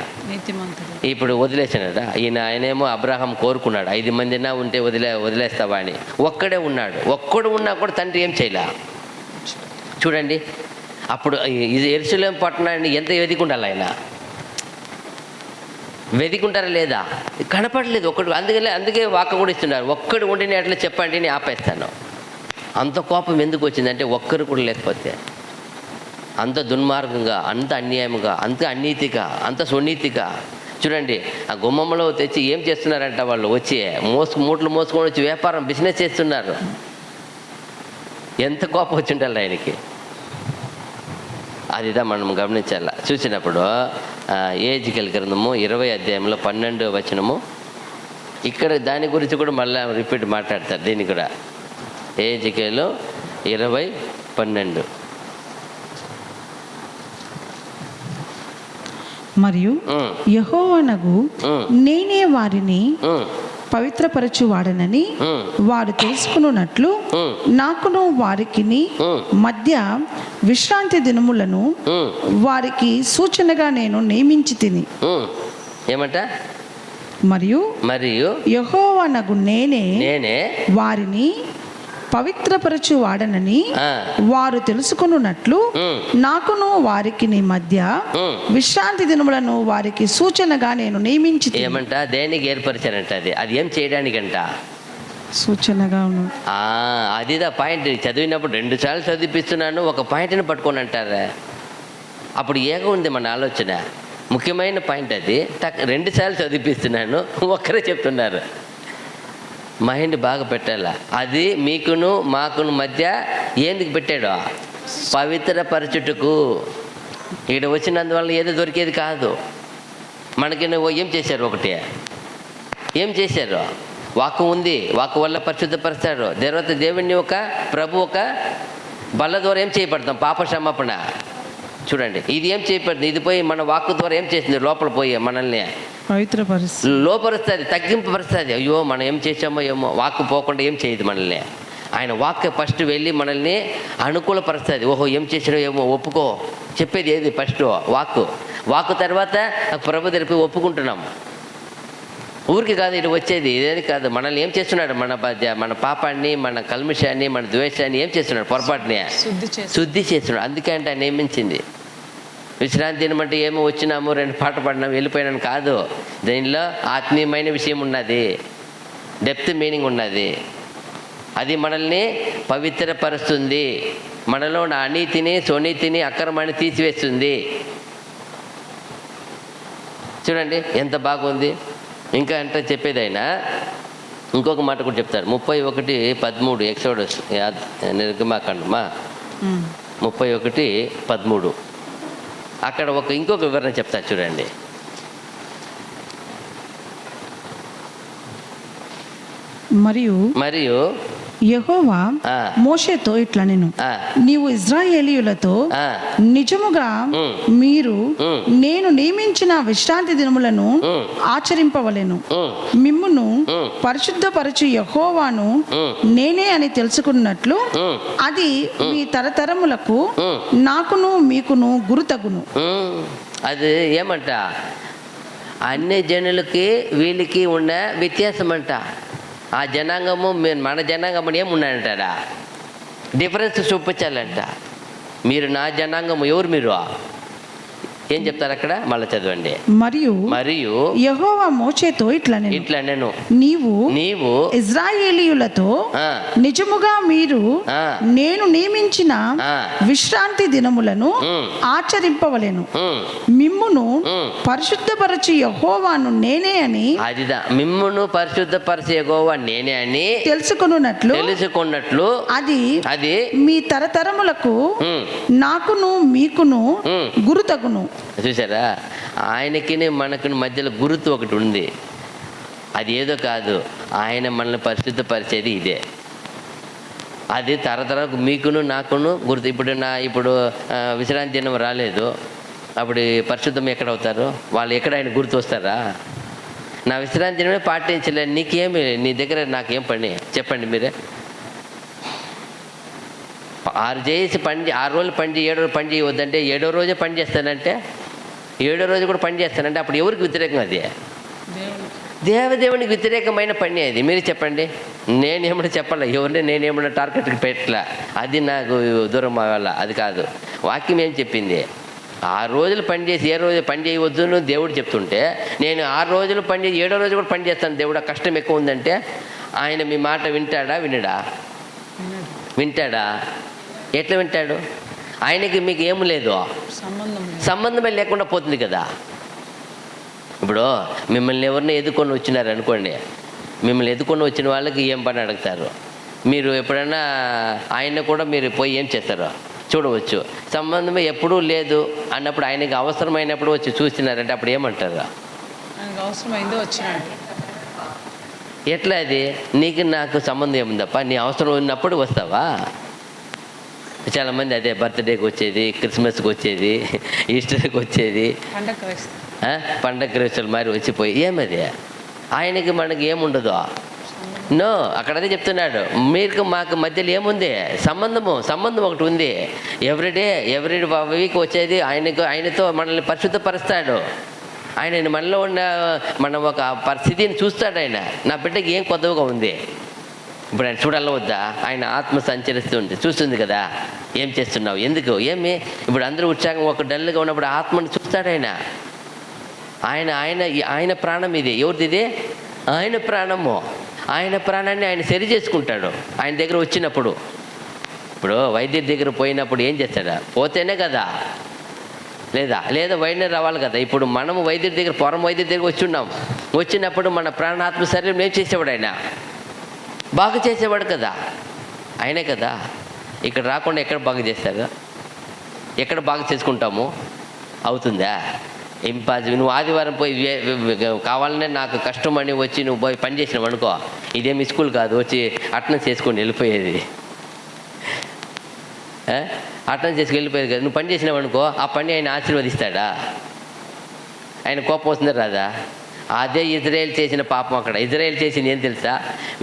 ఇప్పుడు వదిలేసినాడా ఆయనేమో అబ్రాహాం కోరుకున్నాడు 5 మందినా ఉంటే వదిలేస్తావా అని. ఒక్కడే ఉన్నాడు. ఒక్కడు ఉన్నా కూడా తండ్రి ఏం చేయలే. చూడండి అప్పుడు యెరూషలేము పట్టణాన్ని ఎంత వెతికుండాలి ఆయన. వెతికుంటారా లేదా? కనపడలేదు ఒక్కడు. అందుకే వాక్క కూడా ఇస్తున్నారు, ఒక్కడు ఉండిని అట్లా చెప్పండి నేను ఆపేస్తాను. అంత కోపం ఎందుకు వచ్చిందంటే ఒక్కరు కూడా లేకపోతే. అంత దుర్మార్గంగా, అంత అన్యాయంగా, అంత అనీతిగా, అంత సునీతిగా. చూడండి ఆ గుమ్మంలో తెచ్చి ఏం చేస్తున్నారంట వాళ్ళు, వచ్చి మూటలు మోసుకొని వచ్చి వ్యాపారం బిజినెస్ చేస్తున్నారు. ఎంత కోపం వచ్చి ఉండాలి ఆయనకి. అదిదా మనం గమనించాల. చూసినప్పుడు యెహెజ్కేలు గ్రంథము 20వ అధ్యాయంలో 12వ వచనము, ఇక్కడ దాని గురించి కూడా మళ్ళీ రిపీట్ మాట్లాడతారు. దీన్ని కూడా యెహెజ్కేలు 20:12. మరియు యెహోవానగు నేనే వారిని పవిత్రపరచువాడనని వారు తెలుసుకున్నట్లు నాకును వారికిని మధ్య విశ్రాంతి దినములను వారికి సూచనగా నేను నియమించి తిని. ఏమంట? మరియు యెహోవానగు నేనే వారిని పవిత్రపరచువాడనని వారు తెలుసుకున్నట్లు నాకును వారికి మధ్య విశ్రాంతి దినములను వారికి సూచనగా నేను నియమించి. ఏమంట? దేనికి ఏర్పరిచానంట? అది ఏం చేయడానికంట? సూచనగా. అదిదా పాయింట్. చదివినప్పుడు 2 సార్లు చదివిపిస్తున్నాను, ఒక పాయింట్ని పట్టుకొని అంటారా? అప్పుడు ఏగా ఉంది మన ఆలోచన. ముఖ్యమైన పాయింట్ అది. 2 సార్లు చదివిపిస్తున్నాను, ఒక్కరే చెప్తున్నారు. మైండ్ బాగా పెట్టాలా. అది మీకును మాకును మధ్య ఎందుకు పెట్టాడో? పవిత్రపరచుటకు. ఇక్కడ వచ్చినందువల్ల ఏదో దొరికేది కాదు మనకి. ఏం చేశారు? ఒకటి ఏం చేశారు? వాక్కు ఉంది, వాక్కు వల్ల పరిశుద్ధపరుస్తాడు. తర్వాత దేవుణ్ణి ప్రభు ఒక బల్ల ద్వారా ఏం చేయబడతాం? పాప క్షమాపణ. చూడండి ఇది ఏం చేయబడుతుంది? ఇది పోయి మన వాక్కు ద్వారా ఏం చేసింది? లోపల పోయి మనల్ని లోపరుస్తుంది, తగ్గింపరుస్తుంది. అయ్యో మనం ఏం చేసామో ఏమో. వాక్కు పోకుండా ఏం చేయదు మనల్ని. ఆయన వాక్కు ఫస్ట్ వెళ్ళి మనల్ని అనుకూలపరుస్తుంది. ఓహో ఏం చేసాడో ఏమో ఒప్పుకో. చెప్పేది ఏది? ఫస్ట్ వాక్కు తర్వాత ప్రభు దగ్గరికి ఒప్పుకుంటున్నాం. ఊరికి కాదు ఇది వచ్చేది, ఇదేది కాదు. మనల్ని ఏం చేస్తున్నాడు? మన పాపాన్ని, మన కల్మిషాన్ని, మన ద్వేషాన్ని ఏం చేస్తున్నాడు? పొరపాటుని శుద్ధి చేస్తున్నాడు. అందుకే అంటే ఆయన నియమించింది. విశ్రాంతి దినమంటే ఏమో వచ్చినాము, 2 పాటలు పాడినాము, వెళ్ళిపోయినాను కాదు. దీనిలో ఆత్మీయమైన విషయం ఉన్నది, డెప్త్ మీనింగ్ ఉన్నది. అది మనల్ని పవిత్రపరుస్తుంది, మనలో ఉన్న అనీతిని, సునీతిని, అక్రమాన్ని తీసివేస్తుంది. చూడండి ఎంత బాగుంది. ఇంకా అంటే చెప్పేది అయినా ఇంకొక మాట కూడా చెప్తారు. 31:13 ఎక్సోడస్ నిర్గమాకాండమా 31:13. అక్కడ ఇంకొక వివరణ చెప్తారు చూడండి. మరియు యెహోవా మోషేతో ఇట్లా నేను నీవు ఇశ్రాయేలీయులతో నిజముగా మీరు నేను నియమించిన విశ్రాంతి దినములను ఆచరింపవలెను. మిమ్మును పరిశుద్ధపరచు యెహోవాను నేనే అని తెలుసుకున్నట్లు అది మీ తరతరములకు నాకును మీకును గురుతగును. అది ఏమంట? అన్ని జనులకి వీళ్ళకి ఉన్న వ్యత్యాసం అంట. ఆ జనాంగము మన జనాంగం ఏమున్నాయంటారా? డిఫరెన్స్ చూపించాలంట. మీరు నా జనాంగము, ఎవరు మీరు? ఏం చెప్తారు అక్కడ? మళ్ళీ చదవండి. మరియు యెహోవా మోషేతో ఇట్లా నేను నీవు ఇశ్రాయేలీయులతో నిజముగా మీరు నేను నియమించిన విశ్రాంతి దినములను ఆచరింపవలెను. మిమ్మును పరిశుద్ధపరచు యెహోవాను నేనే అని. అదిదా మిమ్మును పరిశుద్ధపరచు యెహోవా నేనే అని తెలుసుకున్నట్లు అది మీ తరతరములకు నాకును మీకును గురుతగును. చూసారా? ఆయనకి మనకు మధ్యలో గుర్తు ఒకటి ఉంది. అది ఏదో కాదు, ఆయన మనల్ని పరిశుద్ధపరిచేది ఇదే. అది తరతరకు మీకును నాకును గుర్తు. ఇప్పుడు విశ్రాంతి దినం రాలేదు, అప్పుడు పరిశుద్ధం ఎక్కడ అవుతారు వాళ్ళు? ఎక్కడ ఆయన గుర్తు వస్తారా? నా విశ్రాంతి దినమే పాటించలేదు, నీకేమి, నీ దగ్గర నాకేం పని చెప్పండి మీరే? 6 రోజులు పని చేయి, 7 రోజులు పని చేయవద్దంటే 7వ రోజే పని చేస్తానంటే 7వ రోజు కూడా పని చేస్తానంటే అప్పుడు ఎవరికి వ్యతిరేకం? అది దేవదేవునికి వ్యతిరేకమైన పని. అది మీరు చెప్పండి. నేనేమన్నా చెప్పాల, ఎవరిని నేనేమన్నా టార్గెట్కి పెట్టలే, అది నాకు దూరం అవ్వాల, అది కాదు. వాక్యం ఏం చెప్పింది? 6 రోజులు పని చేసి 7 రోజు పని చేయవద్దు అని దేవుడు చెప్తుంటే, నేను 6 రోజులు పని చేసి 7వ రోజు కూడా పని చేస్తాను దేవుడు, ఆ కష్టం ఎక్కువ ఉందంటే ఆయన మీ మాట వింటాడా? వింటాడా? ఎట్లా వింటాడు? ఆయనకి మీకు ఏం లేదు, సంబంధమే లేకుండా పోతుంది కదా. ఇప్పుడు మిమ్మల్ని ఎవరిని ఎదుర్కొని వచ్చినారు అనుకోండి, మిమ్మల్ని ఎదుర్కొని వచ్చిన వాళ్ళకి ఏం పని అడుగుతారు? మీరు ఎప్పుడైనా ఆయన కూడా మీరు పోయి ఏం చేస్తారో చూడవచ్చు. సంబంధమే ఎప్పుడూ లేదు అన్నప్పుడు, ఆయనకి అవసరమైనప్పుడు వచ్చి చూస్తున్నారంటే అప్పుడు ఏమంటారు? అవసరమైంది వచ్చినాడు. ఎట్లా అది? నీకు నాకు సంబంధం ఏముందప్ప, నీ అవసరం ఉన్నప్పుడు వస్తావా? చాలామంది అదే బర్త్డేకి వచ్చేది, క్రిస్మస్కి వచ్చేది, ఈస్టర్కి వచ్చేది, పండగ క్రైస్తవులు మరి వచ్చిపోయి ఏమది? ఆయనకి మనకి ఏముండదు. నో, అక్కడ అదే చెప్తున్నాడు, మీకు మాకు మధ్యలో ఏముంది? సంబంధం ఒకటి ఉంది. ఎవ్రీడే వీక్ వచ్చేది ఆయనతో మనల్ని పరిశుద్ధపరుస్తాడు. ఆయన మనలో ఉన్న ఒక పరిస్థితిని చూస్తాడు. ఆయన నా బిడ్డకి ఏం కొత్తగా ఉంది, ఇప్పుడు ఆయన చూడాలో వద్దా? ఆయన ఆత్మ సంచరిస్తుంది, చూస్తుంది కదా, ఏం చేస్తున్నావు, ఎందుకు, ఏమి. ఇప్పుడు అందరూ ఉత్సాహం ఒక డల్గా ఉన్నప్పుడు ఆత్మను చూస్తాడు ఆయన. ఆయన ప్రాణం ఇది. ఎవరిది ఇది? ఆయన ప్రాణము. ఆయన ప్రాణాన్ని ఆయన సరి చేసుకుంటాడు ఆయన దగ్గర వచ్చినప్పుడు. ఇప్పుడు వైద్యుడి దగ్గర పోయినప్పుడు ఏం చేస్తాడా? పోతేనే కదా, లేదా వైద్యం రావాలి కదా. ఇప్పుడు మనము వైద్యుడి దగ్గర వైద్యుడి దగ్గర వచ్చినప్పుడు మన ప్రాణాత్మ శరీరం ఏం చేసేవాడు? ఆయన బాగు చేసేవాడు కదా, ఆయనే కదా. ఇక్కడ రాకుండా ఎక్కడ బాగు చేస్తారు? ఎక్కడ బాగు చేసుకుంటాము? అవుతుందా? ఇంపాసిబుల్. నువ్వు ఆదివారం పోయి కావాలనే నాకు కష్టం అని వచ్చి నువ్వు పోయి పని చేసినావు అనుకో, ఇదేమి స్కూల్ కాదు, వచ్చి అటెండెన్స్ చేసుకొని వెళ్ళిపోయేది. అటెండెన్స్ చేసుకుని వెళ్ళిపోయేది కదా. నువ్వు పని చేసినావు అనుకో, ఆ పని ఆయన ఆశీర్వదిస్తాడా? ఆయన కోపం వస్తుందా రాదా? అదే ఇజ్రాయేల్ చేసిన పాపం. అక్కడ ఇజ్రాయేల్ చేసింది ఏం తెలుసా?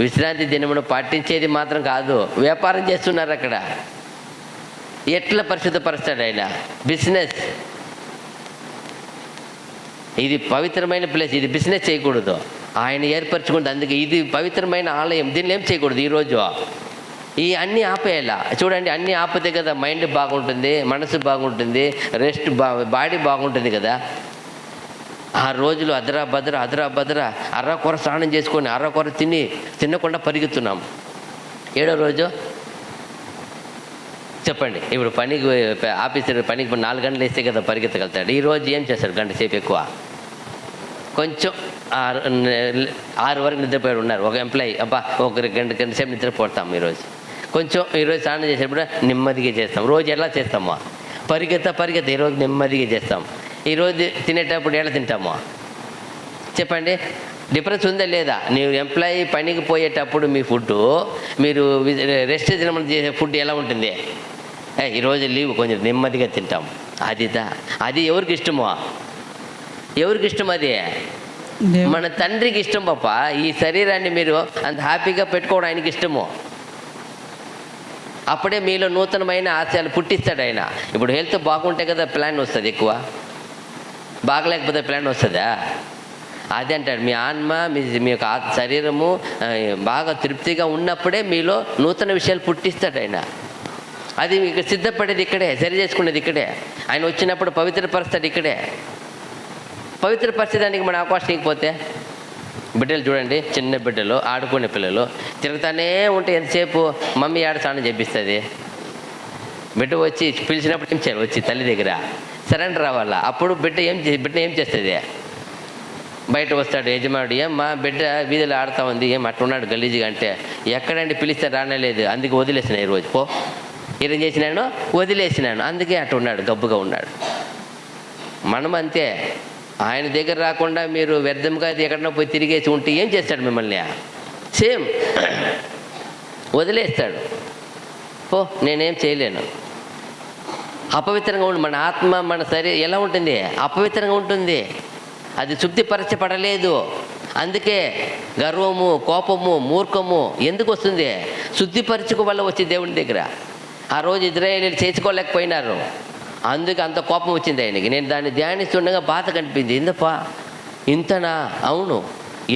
విశ్రాంతి దినమును పాటించేది మాత్రం కాదు, వ్యాపారం చేస్తున్నారు అక్కడ. ఎట్లా పరిశుద్ధపరుస్తాడు ఆయన? బిజినెస్. ఇది పవిత్రమైన ప్లేస్, ఇది బిజినెస్ చేయకూడదు. ఆయన ఏర్పరచుకుంటే, అందుకే ఇది పవిత్రమైన ఆలయం, దీన్ని ఏం చేయకూడదు. ఈరోజు ఈ అన్నీ ఆపేయాల. చూడండి, అన్నీ ఆపితే కదా మైండ్ బాగుంటుంది, మనసు బాగుంటుంది, రెస్ట్ బాడీ బాగుంటుంది కదా. 6 రోజులు అదరా భద్ర అర్రకొర స్నానం చేసుకొని అర్రకొర తినకుండా పరిగెత్తున్నాం. 7వ రోజు చెప్పండి. ఇప్పుడు ఆఫీసర్ పనికి 4 గంటలు వేస్తే కదా పరిగెత్తగలుగుతాడు. ఈరోజు ఏం చేస్తాడు? గంట సేపు ఎక్కువ, కొంచెం 6 వరకు నిద్రపోయాడు ఉన్నారు. ఒక ఎంప్లాయీ అబ్బా ఒక గంట సేపు నిద్రపోతాం. ఈరోజు స్నానం చేసేటప్పుడు నెమ్మదిగా చేస్తాం. రోజు ఎలా చేస్తామో పరిగెత్త ఈరోజు నెమ్మదిగా చేస్తాం. ఈరోజు తినేటప్పుడు ఎలా తింటామో చెప్పండి? డిఫరెన్స్ ఉందా లేదా? ನೀವು ఎంప్లాయీ పనికి పోయేటప్పుడు మీ ఫుడ్, మీరు రెస్ట్ దినం చేసే ఫుడ్ ఎలా ఉంటుంది? ఈరోజు లీవ్, కొంచెం నెమ్మదిగా తింటాం. అది ఎవరికి ఇష్టమో? అది మన తండ్రికి ఇష్టం పాప. ఈ శరీరాన్ని మీరు అంత హ్యాపీగా పెట్టుకోవడం ఆయనకి ఇష్టము. అప్పుడే మీలో నూతనమైన ఆశయాలు పుట్టిస్తాడు ఆయన. ఇప్పుడు హెల్త్ బాగుంటే కదా ప్లాన్ వస్తుంది, ఎక్కువ బాగలేకపోతే ప్లాన్ వస్తుందా? అదే అంటాడు, మీ ఆత్మ మీ యొక్క శరీరము బాగా తృప్తిగా ఉన్నప్పుడే మీలో నూతన విషయాలు పుట్టిస్తాడు ఆయన. అది మీకు సిద్ధపడేది ఇక్కడే, సరి చేసుకునేది ఇక్కడే. ఆయన వచ్చినప్పుడు పవిత్రపరుస్తాడు ఇక్కడే. పవిత్రపరిచేదానికి మన అవకాశం ఇకపోతే, బిడ్డలు చూడండి, చిన్న బిడ్డలు, ఆడుకునే పిల్లలు తిరుగుతానే ఉంటే ఎంతసేపు మమ్మీ ఆడ స్నానం చేపిస్తుంది. బిడ్డ వచ్చి పిలిచినప్పుడు ఏం చేయాలి? వచ్చి తల్లి దగ్గర సరెండర్ అవ్వాలా. అప్పుడు బిడ్డ ఏం చేస్తుంది? బయట వస్తాడు యజమానుడు, ఏమ్మా బిడ్డ వీధిలో ఆడుతూ ఉంది, ఏం అట్టున్నాడు గలీజ్గా అంటే, ఎక్కడండి పిలిస్తే రానేలేదు, అందుకే వదిలేసినా ఈరోజు పో, ఈరోజు చేసినాను వదిలేసినాను, అందుకే అట్టున్నాడు, గబ్బుగా ఉన్నాడు. మనం అంతే. ఆయన దగ్గర రాకుండా మీరు వ్యర్థంగా ఎక్కడన్నా పోయి తిరిగేసి ఉంటే ఏం చేస్తాడు? మిమ్మల్ని సేమ్ వదిలేస్తాడు. ఓ నేనేం చేయలేను. అపవిత్రంగా ఉండి మన ఆత్మ మన శరీరం ఎలా ఉంటుంది? అపవిత్రంగా ఉంటుంది. అది శుద్ధిపరచబడలేదు. అందుకే గర్వము, కోపము, మూర్ఖము ఎందుకు వస్తుంది? శుద్ధిపరచుకు వల్ల వచ్చి దేవుని దగ్గర. ఆ రోజు ఇజ్రాయేలీలు చేసుకోలేకపోయినారు, అందుకే అంత కోపం వచ్చింది ఆయనకి. నేను దాన్ని ధ్యానిస్తుండగా బాధ కనిపించింది. ఇందప్పా ఇంతనా? అవును.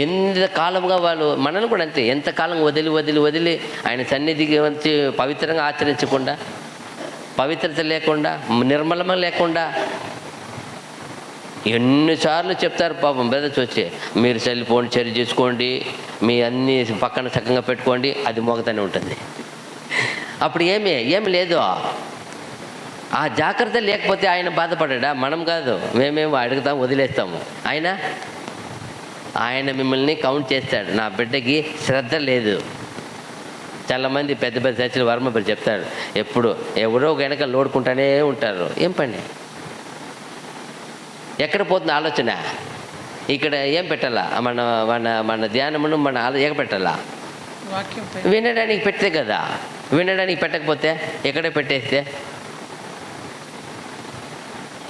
ఎంత కాలంగా వాళ్ళు మనల్ని కూడా అంతే, ఎంతకాలం వదిలి వదిలి వదిలి ఆయన సన్నిధికి వచ్చి పవిత్రంగా ఆచరించకుండా, పవిత్రత లేకుండా, నిర్మలమ లేకుండా ఎన్నిసార్లు చెప్తారు పాపం బ్రదర్స్ వచ్చి, మీరు సెల్ ఫోన్ చర్య చేసుకోండి, మీ అన్నీ పక్కన చక్కగా పెట్టుకోండి, అది మోగతనే ఉంటుంది. అప్పుడు ఏమి లేదు. ఆ జాగ్రత్త లేకపోతే ఆయన బాధపడ్డా? మనం కాదు, మేమేమో అడుగుతాం, వదిలేస్తాము. ఆయన మిమ్మల్ని కౌంట్ చేస్తాడు. నా బిడ్డకి శ్రద్ధ లేదు. చాలామంది పెద్ద పెద్ద చర్చలు వర్మపల్లి చెప్తాడు, ఎవరో వెనక లోడుకుంటానే ఉంటారు. ఏం పని? ఎక్కడ పోతుంది ఆలోచన? ఇక్కడ ఏం పెట్టాలా? మన మన మన ధ్యానమును మన ఎక్కడ పెట్టాలా? వినడానికి పెట్టే కదా. వినడానికి పెట్టకపోతే ఎక్కడ పెట్టేస్తే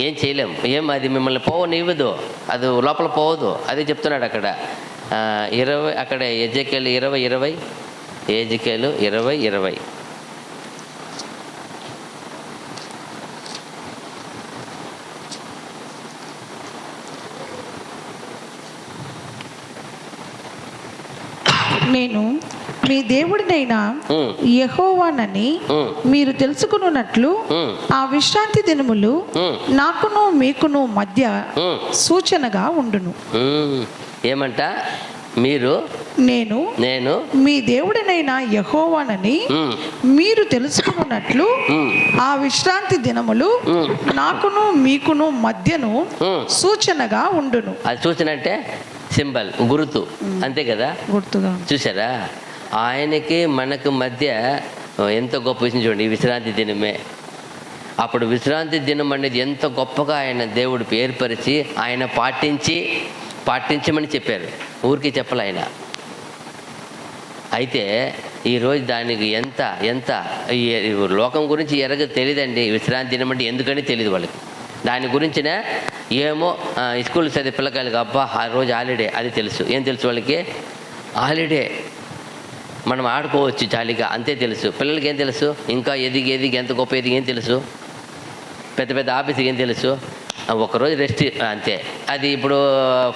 ఏం చేయలేం. అది మిమ్మల్ని పోవనివ్వదు, అది లోపల పోవదు. అదే చెప్తున్నాడు అక్కడ 20, అక్కడ ఎజెకేలు 20:20, ఎజెకేలు 20:20. నేను మీ దేవుడినైనా యెహోవానని మీరు తెలుసుకున్నట్లు ఆ విశ్రాంతి దినములు నాకును మీకును మధ్య సూచనగా ఉండును. ఏమంట? నేను మీ దేవుడినైనా యెహోవానని మీరు తెలుసుకున్నట్లు ఆ విశ్రాంతి దినములు నాకును మీకును మధ్యను సూచనగా ఉండును. అది సూచన అంటే సింబల్, గుర్తు, అంతే కదా. గుర్తుగా చూసారా? ఆయనకి మనకు మధ్య ఎంత గొప్ప విషయం చూడండి, ఈ విశ్రాంతి దినమే. అప్పుడు విశ్రాంతి దినం అనేది ఎంత గొప్పగా ఆయన దేవుడు ఏర్పరిచి ఆయన పాటించమని చెప్పారు. ఊరికి చెప్పలే ఆయన. అయితే ఈరోజు దానికి ఎంత ఈ లోకం గురించి తెలియదండి. విశ్రాంతి దినం అంటే ఎందుకని తెలియదు వాళ్ళకి. దాని గురించిన ఏమో స్కూల్ చదివే పిల్లకాయలకి అబ్బా ఆ రోజు హాలిడే, అది తెలుసు. ఏం తెలుసు వాళ్ళకి? హాలిడే, మనం ఆడుకోవచ్చు జాలీగా, అంతే తెలుసు. పిల్లలకి ఏం తెలుసు? ఇంకా ఎదిగి ఎంత గొప్ప ఎదిగి ఏం తెలుసు? పెద్ద పెద్ద ఆఫీస్కి ఏం తెలుసు? ఒకరోజు రెస్ట్, అంతే. అది ఇప్పుడు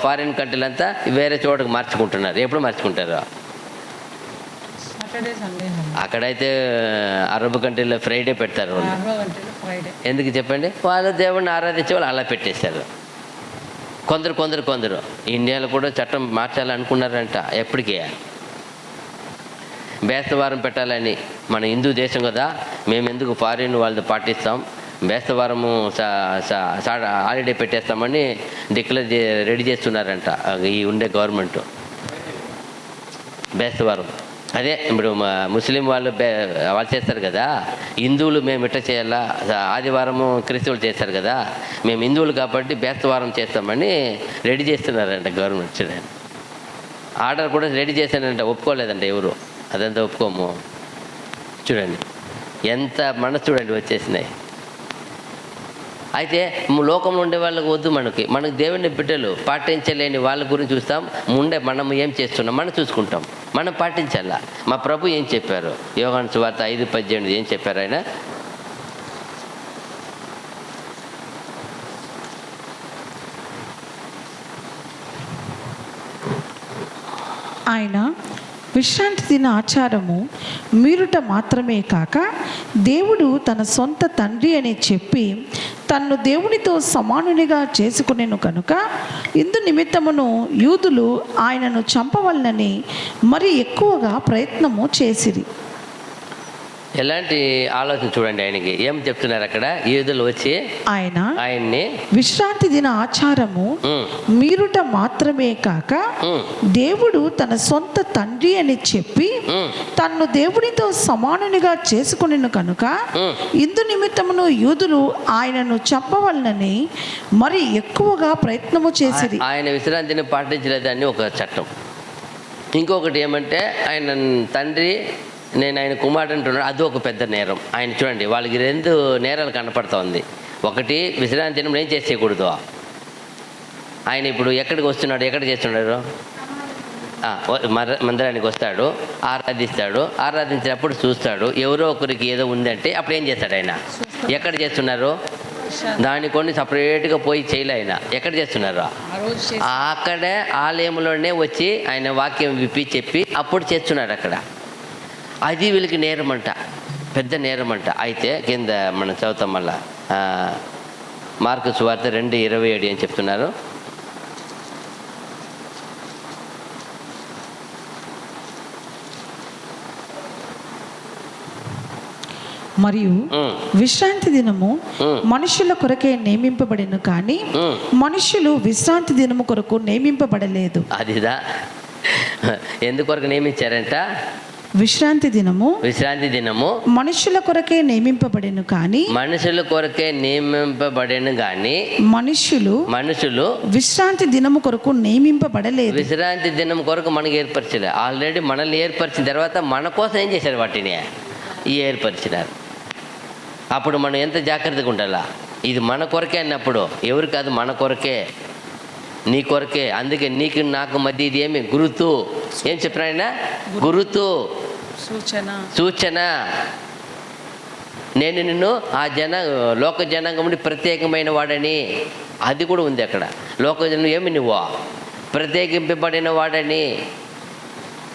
ఫారిన్ కంట్రీలు అంతా వేరే చోటకు మార్చుకుంటున్నారు. ఎప్పుడు మార్చుకుంటారు? అక్కడైతే అరబ్ కంట్రీలో ఫ్రైడే పెడతారు వాళ్ళు. ఎందుకు చెప్పండి? వాళ్ళు దేవుడిని ఆరాధించే వాళ్ళు అలా పెట్టేశారు. కొందరు ఇండియాలో కూడా చట్టం మార్చాలనుకున్నారంట. ఎప్పటికీ బేస్తవారం పెట్టాలని. మన హిందూ దేశం కదా, మేము ఎందుకు ఫారిన్ వాళ్ళది పాటిస్తాం, బేస్తవారము హాలిడే పెట్టేస్తామని డిక్లేర్ రెడీ చేస్తున్నారంట ఈ ఉండే గవర్నమెంట్. బేస్తవారం అదే ఇప్పుడు ముస్లిం వాళ్ళు చేస్తారు కదా, హిందువులు మేము ఇట్లా చేయాలా, ఆదివారము క్రిస్తువులు చేస్తారు కదా, మేము హిందువులు కాబట్టి బేస్తవారం చేస్తామని రెడీ చేస్తున్నారంట గవర్నమెంట్. చూడండి, ఆర్డర్ కూడా రెడీ చేశానంట, ఒప్పుకోలేదంట ఎవరు. అదంతా ఒప్పుకోము. చూడండి ఎంత మనసు చూడండి వచ్చేసినాయి. అయితే లోకంలో ఉండే వాళ్ళకి వద్దు, మనకు దేవుని బిడ్డలు పాటించలేని వాళ్ళ గురించి చూస్తాం. మనం ఏం చేస్తున్నాం మనం చూసుకుంటాం. మనం పాటించాలా. మా ప్రభు ఏం చెప్పారు? యోహాను సువార్త 5:18 ఏం చెప్పారు ఆయన? ఆయన విశ్రాంతి దిన ఆచారము మీరుట మాత్రమే కాక దేవుడు తన సొంత తండ్రి అని చెప్పి తన్ను దేవునితో సమానునిగా చేసుకునేను కనుక ఇందు నిమిత్తమును యూదులు ఆయనను చంపవలనని మరి ఎక్కువగా ప్రయత్నము చేసిరి. ఎలాంటి ఆలోచన చూడండి. ఆయనకి ఏం చెప్తున్నారు అక్కడ? యూదులు వచ్చి ఆయన్ని విశ్రాంతి దిన ఆచారము మీరుట మాత్రమే కాక దేవుడు తన సొంత తండ్రి అని చెప్పి తన్ను దేవునితో సమానునిగా చేసుకునేను కనుక ఇందు నిమిత్తమును యూదులు ఆయనను చంపవలనని మరి ఎక్కువగా ప్రయత్నము చేసిరి. ఆయన విశ్రాంతిని పాటించలేదని ఒక చట్టం. ఇంకొకటి ఏమంటే ఆయన తండ్రి నేను ఆయన కుమారుడు అంటున్నాడు, అది ఒక పెద్ద నేరం. ఆయన చూడండి, వాళ్ళకి 2 నేరాలు కనపడుతూ ఉంది. ఒకటి, విశ్రాంతి దినం ఏం చేసేయకూడదు. ఆయన ఇప్పుడు ఎక్కడికి వస్తున్నాడు, ఎక్కడ చేస్తున్నాడు? మందిరానికి వస్తాడు, ఆరాధిస్తాడు. ఆరాధించినప్పుడు చూస్తాడు ఎవరో ఒకరికి ఏదో ఉందంటే అప్పుడు ఏం చేస్తాడు ఆయన? ఎక్కడ చేస్తున్నారు? దాన్ని కొన్ని సపరేట్గా పోయి చేయలే. ఆయన ఎక్కడ చేస్తున్నారు? అక్కడే ఆలయంలోనే వచ్చి ఆయన వాక్యం విప్పి చెప్పి అప్పుడు చేస్తున్నాడు అక్కడ. అది వీళ్ళకి నేరం అంట, పెద్ద నేరం అంట. అయితే కింద మనం చదువుతాం మళ్ళా, మార్కు సువార్త 2:27 అని చెప్తున్నారు. మరియు విశ్రాంతి దినము మనుషుల కొరకే నియమింపబడిను, కానీ మనుషులు విశ్రాంతి దినము కొరకు నియమింపబడలేదు. అదిదా ఎందుకొరకు నియమించారంట? విశ్రాంతి దినము మనుషుల కొరకే నియమింపబడెను, కానీ మనుషుల కొరకే నియమింపబడెను గాని మనుషులు విశ్రాంతి దినము కొరకు నియమింపబడలేదు. విశ్రాంతి దినం కొరకు మనకి ఏర్పరచలే. ఆల్రెడీ మనల్ని ఏర్పరిచిన తర్వాత మన కోసం ఏం చేశారు? వాటిని ఏర్పరిచినారు. అప్పుడు మనం ఎంత జాగ్రత్తగా ఉండాలా? ఇది మన కొరకే అన్నప్పుడు ఎవరు కాదు, మన కొరకే, నీ కొరకే. అందుకే నీకు నాకు మధ్య ఇది ఏమి గురుతు? ఏం చెప్పినా? గురుతు, సూచన. నేను నిన్ను ఆ లోక జనాంగం నుండి ప్రత్యేకమైన వాడని, అది కూడా ఉంది అక్కడ. లోక జనం ఏమి నువ్వు ప్రత్యేకింపబడిన వాడని.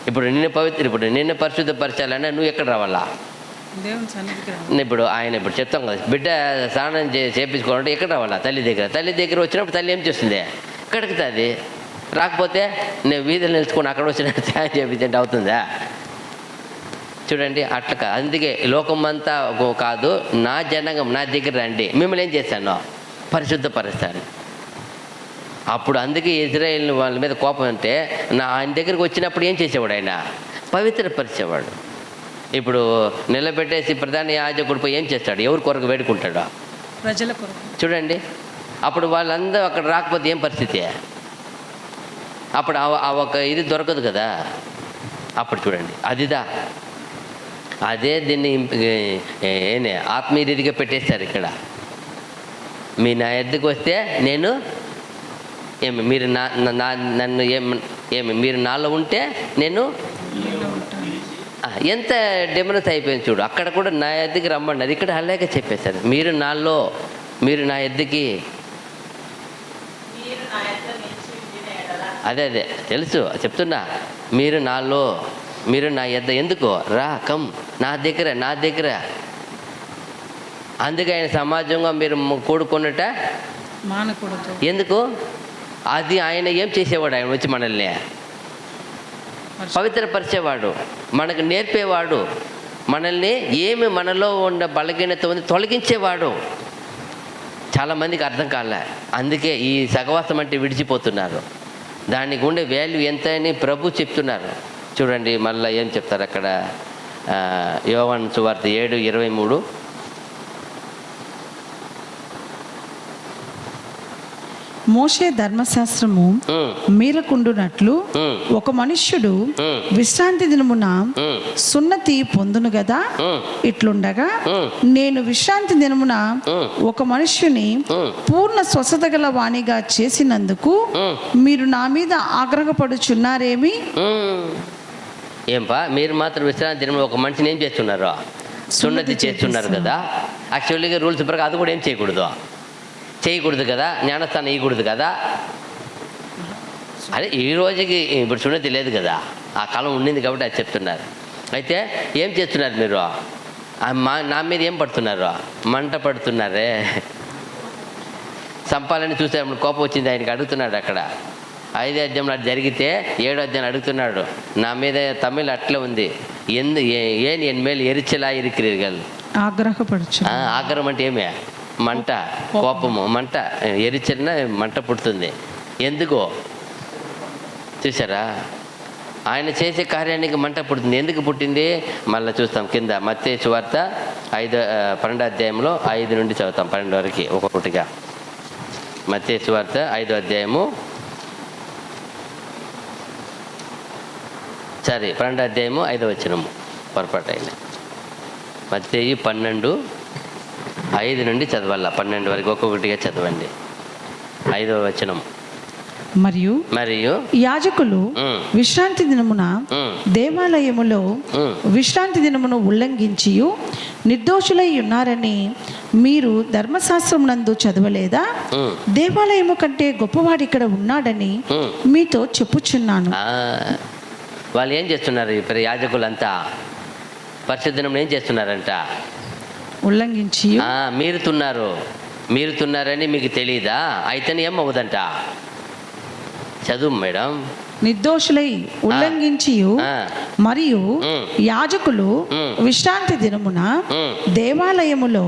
ఇప్పుడు నిన్ను పరిశుద్ధపరచాలన్నా నువ్వు ఎక్కడ రావాలా? ఇప్పుడు ఆయన చెప్తాం కదా, బిడ్డ స్నానం చేపించుకోవాలంటే ఎక్కడ రావాలా? తల్లి దగ్గర వచ్చినప్పుడు తల్లి ఏం చేస్తుంది? కడుగుతుంది. రాకపోతే నేను వీధులు నిలుచుకొని అక్కడ వచ్చినట్టు తయారు చేయించండి అవుతుందా? చూడండి, అట్లా కాదు. అందుకే లోకమంతా కాదు, నా జనాంగం నా దగ్గర రండి, మిమ్మల్ని ఏం చేస్తాను? పరిశుద్ధపరుస్తాను. అప్పుడు అందుకే ఇజ్రాయేల్ వాళ్ళ మీద కోపం అంటే ఆయన దగ్గరికి వచ్చినప్పుడు ఏం చేసేవాడు? ఆయన పవిత్రపరిచేవాడు. ఇప్పుడు నిలబెట్టేసి ప్రధాన యాజకుడు పోయి ఏం చేస్తాడు? ఎవరి కొరకు వేడుకుంటాడు? ప్రజల కొరకు. చూడండి, అప్పుడు వాళ్ళందరూ అక్కడ రాకపోతే ఏం పరిస్థితి? అప్పుడు ఒక ఇది దొరకదు కదా. అప్పుడు చూడండి, అదే దీన్ని ఆత్మీయ రీతిగా పెట్టేస్తారు ఇక్కడ. నా ఎద్దుకు వస్తే నేను మీరు మీరు నాలో ఉంటే నేను ఎంత డెమరస్ అయిపోయింది చూడు. అక్కడ కూడా నా ఎద్దుకి రమ్మన్నది, ఇక్కడ అలాగే చెప్పేశారు. మీరు నాలో, మీరు నా ఎద్దుకి. అదే తెలుసు చెప్తున్నా. మీరు నాలో, మీరు నా ఎద్ద. ఎందుకు? కమ్ నా దగ్గర. అందుకే ఆయన సమాజంగా మీరు కూడుకున్నట మానకూడదు. ఎందుకు? అది ఆయన ఏం చేసేవాడు? ఆయన వచ్చి మనల్ని పవిత్రపరిచేవాడు, మనకు నేర్పేవాడు, మనల్ని ఏమి మనలో ఉన్న బలహీనత ఉంది తొలగించేవాడు. చాలామందికి అర్థం కాలే, అందుకే ఈ సహవాసం అంటే విడిచిపోతున్నారు. దానికి ఉండే వాల్యూ ఎంత అని ప్రభు చెప్తున్నారు. చూడండి మళ్ళీ ఏం చెప్తారు అక్కడ, యోహాను సువార్త 7:23. మోషే ధర్మశాస్త్రము మీరకుండునట్లు ఒక మనుష్యుడు విశ్రాంతి దినమున సున్నతి పొందును గదా. ఇట్లుండగా నేను విశ్రాంతి దినమున ఒక మనుష్యుని పూర్ణ స్వస్థత గల వాణిగా చేసినందుకు మీరు నా మీద ఆగ్రహపడుచున్నారేమి? మీరు మాత్రం విశ్రాంతి దినమున ఒక మనిషిని ఏం చేస్తున్నారు? సున్నతి చేస్తున్నారు కదా. యాక్చువల్గా రూల్స్ ప్రకారం అది కూడా ఏం చేయకూడదు కదా, జ్ఞానస్థానం ఇవ్వకూడదు కదా. అదే ఈ రోజుకి ఇప్పుడు సున్నతి లేదు కదా, ఆ కాలం ఉండింది కాబట్టి అది చెప్తున్నారు. అయితే ఏం చేస్తున్నారు మీరు? నా మీద ఏం పడుతున్నారు? మంట పడుతున్నారే. చంపాలని చూస్తే కోపం వచ్చింది ఆయనకి. అడుగుతున్నాడు అక్కడ 5వ అధ్యాయంలో అది జరిగితే 7వ అధ్యాయం అడుగుతున్నాడు. నా మీద తమిళ్ అట్లే ఉంది, ఏన్ ఎన్ మేలు ఎరిచెలా ఇరికిరీர்கள். ఆగ్రహం అంటే ఏమే? మంట, కోపము, మంట. ఎరిచిన మంట పుడుతుంది. ఎందుకో చూసారా? ఆయన చేసే కార్యానికి మంట పుడుతుంది. ఎందుకు పుట్టింది? మళ్ళీ చూస్తాం కింద మత్తయి సువార్త 12వ అధ్యాయంలో 5 నుండి చదువుతాం 12 వరకు ఒక్కొక్కటిగా. మత్తయి సువార్త 5వ అధ్యాయము 12వ అధ్యాయము 5వ వచనము. పొరపాటు అయినా. మత్తయి 12:5 నుండి చదవాల, 12 వరకు ఒక్కొక్కటిగా చదవండి. 5వ వచనం. మరియు యాజకులు విశ్రాంతి దినమున దేవాలయములో విశ్రాంతి దినమును ఉల్లంఘించి నిర్దోషులై ఉన్నారని మీరు ధర్మశాస్త్రమునందు చదవలేదా? దేవాలయము కంటే గొప్పవాడు ఇక్కడ ఉన్నాడని మీతో చెప్పుచున్నాను. వాళ్ళు ఏం చేస్తున్నారు? ఇప్పుడు యాజకులంతా పరిశుద్ధ దినం ఏం చేస్తున్నారంట? ఉల్లంఘించి మీరుతున్నారని మీకు తెలీదా? అయితేనే ఏమవుదంట? చదువు మేడం. నిర్దోషులై ఉల్లంఘించి మరియు యాజకులు విశ్రాంతి దినమున దేవాలయములో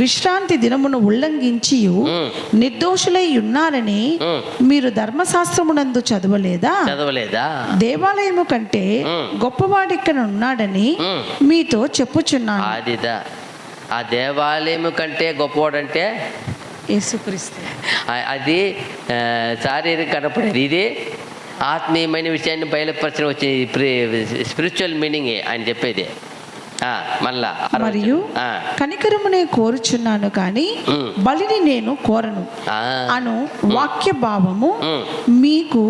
విశ్రాంతి దినమును ఉల్లంఘించి నిర్దోషులై ఉన్నారని మీరు ధర్మశాస్త్రమునందు చదవలేదా? దేవాలయము కంటే గొప్పవాడు ఇక్కడ ఉన్నాడని మీతో చెప్పుచున్నాను. అదిదా ఆ దేవాలయము కంటే గొప్పవాడంటే యేసుక్రీస్తు. అది శారీరక కనపడేది, ఇది ఆత్మీయమైన విషయాన్ని బయలుపరచడం వచ్చే స్పిరిచువల్ మీనింగే ఆయన చెప్పేది. మళ్ళా మరియు కనికరమునే కోరుచున్నాను కానీ బలిని నేను కోరను అను వాక్య భావము మీకు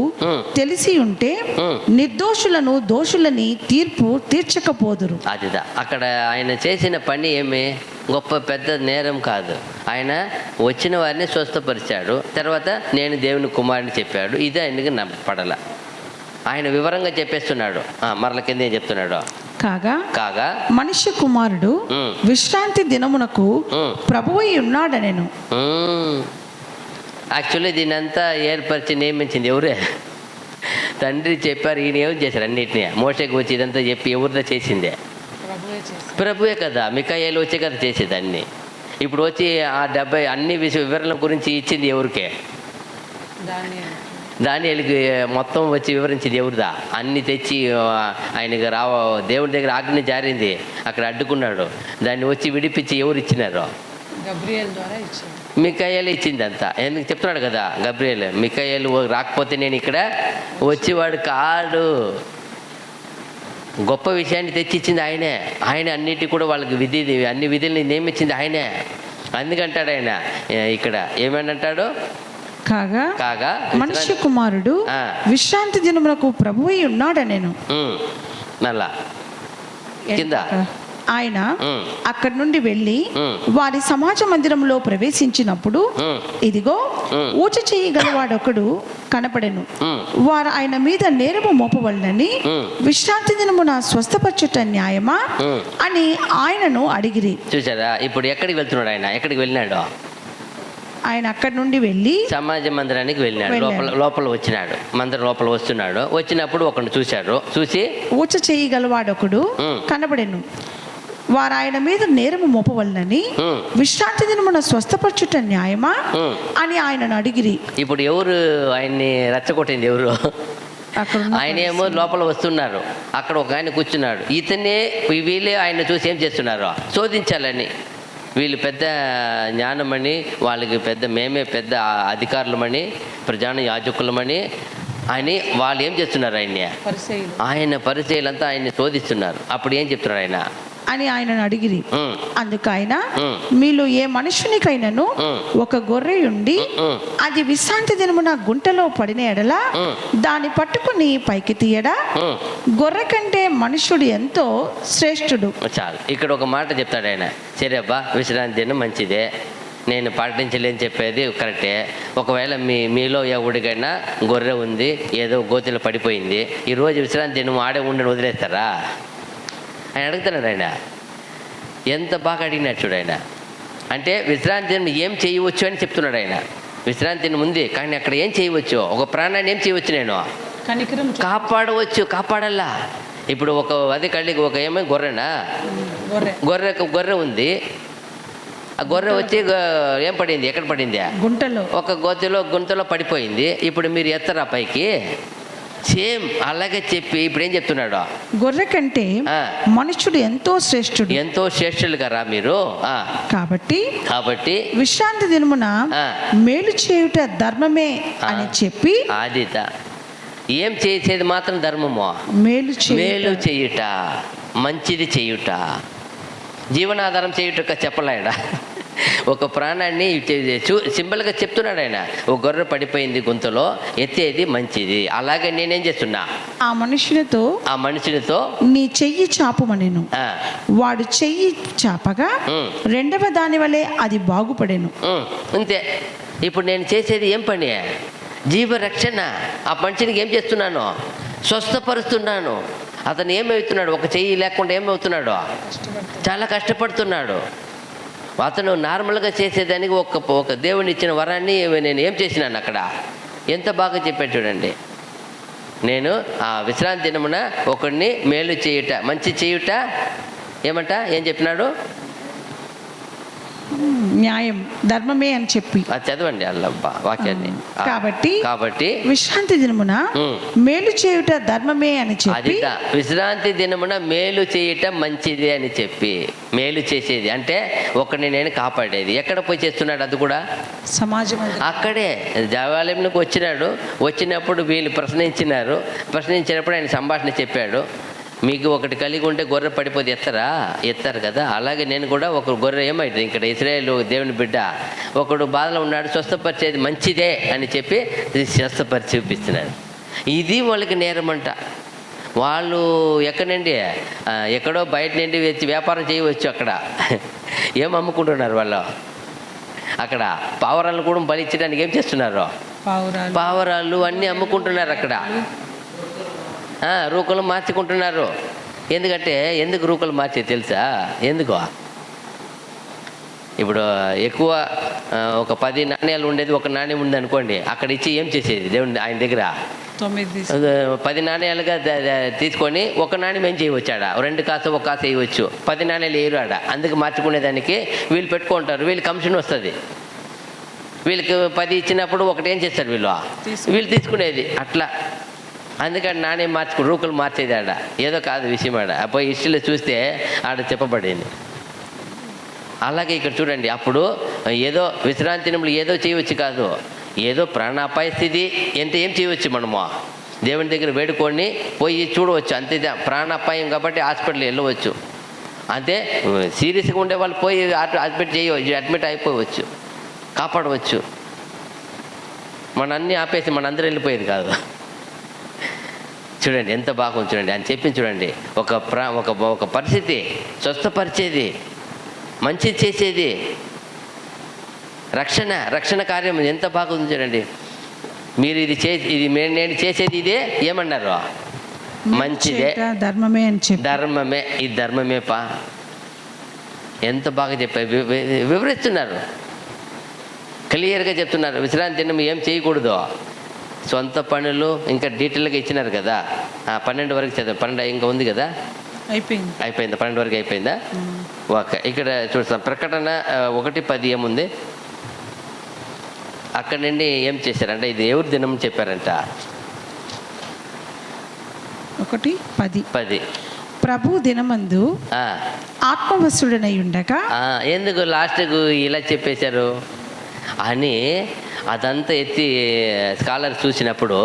తెలిసి ఉంటే నిర్దోషులను దోషులని తీర్పు తీర్చకపోదురు. అదిదా అక్కడ ఆయన చేసిన పని ఏమి గొప్ప పెద్ద నేరం కాదు. ఆయన వచ్చిన వారిని స్వస్థపరిచాడు, తర్వాత నేను దేవుని కుమారుని చెప్పాడు. ఇది ఆయనకి పడల. ఆయన వివరంగా చెప్పేస్తున్నాడు. మరల కింద ఏం చెప్తున్నాడు? కాగా మనుష్య కుమారుడు విశ్రాంతి దినమునకు ప్రభువై ఉన్నాడనెను. యాక్చువల్లీ దీనంతా ఏర్పరిచి నియమించింది ఎవరే? తండ్రి చెప్పారు, ఈయన ఏం చేశారు? అన్నిటినీ మోషేకి వచ్చి ఇదంతా చెప్పి ఎవరిదో చేసిందే? ప్రభువే కదా. మికాయేలు వచ్చే కదా చేసేదాన్ని. ఇప్పుడు వచ్చి ఆ 70 అన్ని వివరణల గురించి ఇచ్చింది ఎవరికే? దానియేలుకి మొత్తం వచ్చి వివరించింది ఎవరిదా? అన్ని తెచ్చి ఆయనకి దేవుడి దగ్గర ఆజ్ఞ జారింది, అక్కడ అడ్డుకున్నాడు. దాన్ని వచ్చి విడిపించి ఎవరు ఇచ్చినారో? మికాయేలు ఇచ్చింది అంతా. ఎందుకు చెప్తున్నాడు కదా గబ్రియేలు, మికాయేలు రాకపోతే నేను ఇక్కడ వచ్చేవాడు కాడు. గొప్ప విషయాన్ని తెచ్చిచ్చింది ఆయనే. ఆయన అన్నిటి కూడా వాళ్ళకి అన్ని విధుల్ని నియమించింది ఆయనే. అందుకంటాడు ఆయన ఇక్కడ ఏమనంటాడు? కాగా మనుష్య కుమారుడు విశ్రాంతి దినమునకు ప్రభువై ఉన్నాడనెను. మళ్ళా కింద ఆయన అక్కడి నుండి వెళ్ళి వారి సమాజ మందిరంలో ప్రవేశించినప్పుడు ఇదిగో ఊచ చేయగలవాడొకడు కనపడెను. వారు ఆయన మీద నేరము మోపవలనని విశ్రాంతి దినమున స్వస్థపరచుట న్యాయమా అని ఆయనను అడిగిరి. చూసారా? ఇప్పుడు ఎక్కడికి వెళ్తున్నాడు ఆయన? ఎక్కడికి వెళ్ళినాడు? ఆయన అక్కడి నుండి వెళ్ళి సమాజ మందిరానికి వెళ్ళినాడు. లోపల వచ్చినాడు. మందిరం లోపల వస్తున్నాడు. వచ్చినప్పుడు ఒకడు చూశాడు. చూసి ఊచ చేయగలవాడొకడు కనబడెను. వారు ఆయన మీద నేరము మోపవలనని విశ్రాంతి దినమున స్వస్థపరచుట న్యాయమా అని ఆయనను అడిగిరి. ఇప్పుడు ఎవరు ఆయన్ని రెచ్చగొట్టింది? ఎవరు? ఆయన ఏమో లోపల వస్తున్నారు. అక్కడ ఒక ఆయన కూర్చున్నాడు. ఇతనే వీళ్ళే ఆయన చూసి ఏం చేస్తున్నారు? శోధించాలని. వీళ్ళు పెద్ద జ్ఞానమని, వాళ్ళకి మేమే పెద్ద అధికారులమని, ప్రధాన యాజకులమని అని వాళ్ళు ఏం చేస్తున్నారు? ఆయన పరిచయులంతా ఆయన్ని శోధిస్తున్నారు. అప్పుడు ఏం చెప్తున్నారు ఆయన అని ఆయనను అడిగిరి. అందుకు ఆయన, మీలో ఏ మనుషునికైనాను ఒక గొర్రె ఉండి అది విశ్రాంతి దినమున గుంటలో పడిన ఎడల దాన్ని పట్టుకుని పైకి తీయడా? గొర్రె కంటే మనుషుడు ఎంతో శ్రేష్ఠుడు. చాలు. ఇక్కడ ఒక మాట చెప్తాడు ఆయన. సరే అబ్బా, విశ్రాంతి దినం మంచిదే, నేను పాటించలేని చెప్పేది కరెక్టే. ఒకవేళ మీలో ఎవడికైనా గొర్రె ఉంది, ఏదో గోతిలో పడిపోయింది, ఈరోజు విశ్రాంతి దినం ఆడే ఉండని వదిలేస్తారా? ఆయన అడుగుతున్నాడు. ఆయన ఎంత బాగా అడిగినాడు చూడు. ఆయన అంటే విశ్రాంతి దినం ఏం చేయవచ్చు అని చెప్తున్నాడు ఆయన. విశ్రాంతి దినం ఉంది, కానీ అక్కడ ఏం చేయవచ్చు? ఒక ప్రాణాన్ని ఏం చేయవచ్చు? నేను కాపాడవచ్చు, కాపాడల్లా. ఇప్పుడు ఒక ఏమో గొర్రెనా? గొర్రె ఉంది. ఆ గొర్రె వచ్చి ఏం పడింది? ఎక్కడ పడింది? గుంటలో. ఒక గుంతలో పడిపోయింది. ఇప్పుడు మీరు ఎత్తరా పైకి? సేమ్ అలాగే చెప్పి ఇప్పుడు ఏం చెప్తున్నాడు? గొర్రె కంటే మనుషుడు ఎంతో శ్రేష్ఠుడు. ఎంతో శ్రేష్ఠులు కదా మీరు. కాబట్టి విశ్రాంతి దినమున మేలు చేయుట ధర్మమే అని చెప్పి, అది ఏం చేసేది మాత్రం ధర్మము? మేలు చేయుట. మంచిది చేయుట. జీవనాధారం చేయుట చెప్పలేడా? ఒక ప్రాణాన్ని సింపుల్గా చెప్తున్నాడు ఆయన. ఒక గొర్రె పడిపోయింది గుంతలో, ఎత్తేది మంచిది. అలాగే నేనేం చేస్తున్నా, ఆ మనుషునితో నీ చెయ్యి చాపుమనెను. వాడు చెయ్యి చాపగా రెండవ దాని వలె అది బాగుపడెను. అంతే. ఇప్పుడు నేను చేసేది ఏం పని? జీవరక్షణ. ఆ మనిషికి ఏం చేస్తున్నాను? స్వస్థపరుస్తున్నాను. అతను ఏమవుతున్నాడు? ఒక చెయ్యి లేకుండా ఏమవుతున్నాడు? చాలా కష్టపడుతున్నాడు. అతను నార్మల్గా చేసేదానికి ఒక దేవుని ఇచ్చిన వరాన్ని నేను ఏం చేసినాను అక్కడ? ఎంత బాగా చెప్పాడు చూడండి. నేను ఆ విశ్రాంతి దినమున ఒకడిని మేలు చేయుట, మంచి చేయుట, ఏం చెప్పినాడు? న్యాయం, ధర్మమే అని చెప్పి. అది చదవండి అల్లబ్బా వాక్యాన్ని. కాబట్టి విశ్రాంతి దినమున మేలు చేయుట ధర్మమే అని చెప్పి. విశ్రాంతి దినమున మేలు చేయుట మంచిది అని చెప్పి. మేలు చేసేది అంటే ఒకరిని నేను కాపాడేది. ఎక్కడ పోయి చేస్తున్నాడు? అది కూడా సమాజం. అక్కడే దేవాలయంలోకి వచ్చినప్పుడు వీళ్ళు ప్రశ్నించినప్పుడు ఆయన సంభాషణ చెప్పాడు. మీకు ఒకటి కలిగి ఉంటే గొర్రె పడిపోతే ఎత్తారు కదా. అలాగే నేను కూడా ఒక గొర్రె ఏమైంది, ఇక్కడ ఇశ్రాయేలు దేవుని బిడ్డ ఒకడు బాధలో ఉన్నాడు, స్వస్థపరిచేది మంచిదే అని చెప్పి స్వస్థపరిచి చూపిస్తున్నాడు. ఇది వాళ్ళకి నేరమంట. వాళ్ళు ఎక్కడండి, ఎక్కడో బయట నుండి వచ్చి వ్యాపారం చేయవచ్చు. అక్కడ ఏం అమ్ముకుంటున్నారు వాళ్ళు? అక్కడ పావురాలు కూడా బలిచ్చడానికి ఏం చేస్తున్నారు? పావురాలు అన్నీ అమ్ముకుంటున్నారు అక్కడ. రూకలు మార్చుకుంటున్నారు. ఎందుకు రూకలు మార్చేది తెలుసా? ఎందుకో, ఇప్పుడు ఎక్కువ ఒక 10 నాణ్యాలు ఉండేది ఒక నాణ్యం ఉంది అనుకోండి, అక్కడ ఇచ్చి ఏం చేసేది? దేవుని ఆయన దగ్గర 10 నాణ్యాలుగా తీసుకొని ఒక నాణ్యం ఏం చేయవచ్చాడా? 2 కాసు 1 కాసు వేయవచ్చు. 10 నాణ్యాలు వేయరు ఆడ. అందుకు మార్చుకునేదానికి వీళ్ళు పెట్టుకుంటారు. వీళ్ళు కమిషన్ వస్తుంది. వీళ్ళకి 10 ఇచ్చినప్పుడు ఒకటి ఏం చేస్తారు వీళ్ళు తీసుకునేది అట్లా. అందుకని నాణ్యం రూకలు మార్చేది ఆడ. ఏదో కాదు విషయం ఆడ. పోయి హిస్టరీలో చూస్తే ఆడ చెప్పబడింది. అలాగే ఇక్కడ చూడండి, అప్పుడు ఏదో విశ్రాంతి దినములు ఏదో చేయవచ్చు కాదు, ఏదో ప్రాణాపాయ స్థితి ఏం చేయవచ్చు మనము? దేవుని దగ్గర వేడుకొని పోయి చూడవచ్చు. అంతే. ప్రాణాపాయం కాబట్టి హాస్పిటల్ వెళ్ళవచ్చు. అంతే. సీరియస్గా ఉండే వాళ్ళు పోయి అడ్మిట్ అయిపోవచ్చు, కాపాడవచ్చు. అన్నీ ఆపేసి మనందరూ వెళ్ళిపోయేది కాదు. చూడండి ఎంత బాగుంది. చూడండి అని చెప్పింది. చూడండి ఒక పరిస్థితి స్వస్థపరిచేది, మంచిది చేసేది, రక్షణ కార్యం ఎంత బాగుంది చూడండి. మీరు నేను చేసేది ఇదే ఏమన్నారు? మంచిదే, ధర్మమే అని చెప్పి. ధర్మమే, ఇది ధర్మమేపా. ఎంత బాగా చెప్పారు, వివరిస్తున్నారు, క్లియర్గా చెప్తున్నారు. విశ్రాంతి దినం ఏం చేయకూడదు, సొంత పనులు ఇంకా డీటెయిల్గా ఇచ్చినారు కదా. 12 వరకు చదివాం. 12 ఇంకా ఉంది కదా, అయిపోయిందా? 12 వరకు అయిపోయిందా? ఓకే. ఇక్కడ చూస్తాం ప్రకటన 1:10 ఏముంది? అక్కడి నుండి ఏం చేశారంటే ఇది ఎవరి దినం చెప్పారంట? 1:10 ప్రభు దినమందు ఆత్మవశుడనై ఉండగా. ఎందుకు లాస్ట్కు ఇలా చెప్పేశారు అని అదంతా ఎత్తి స్కాలర్ చూసినప్పుడు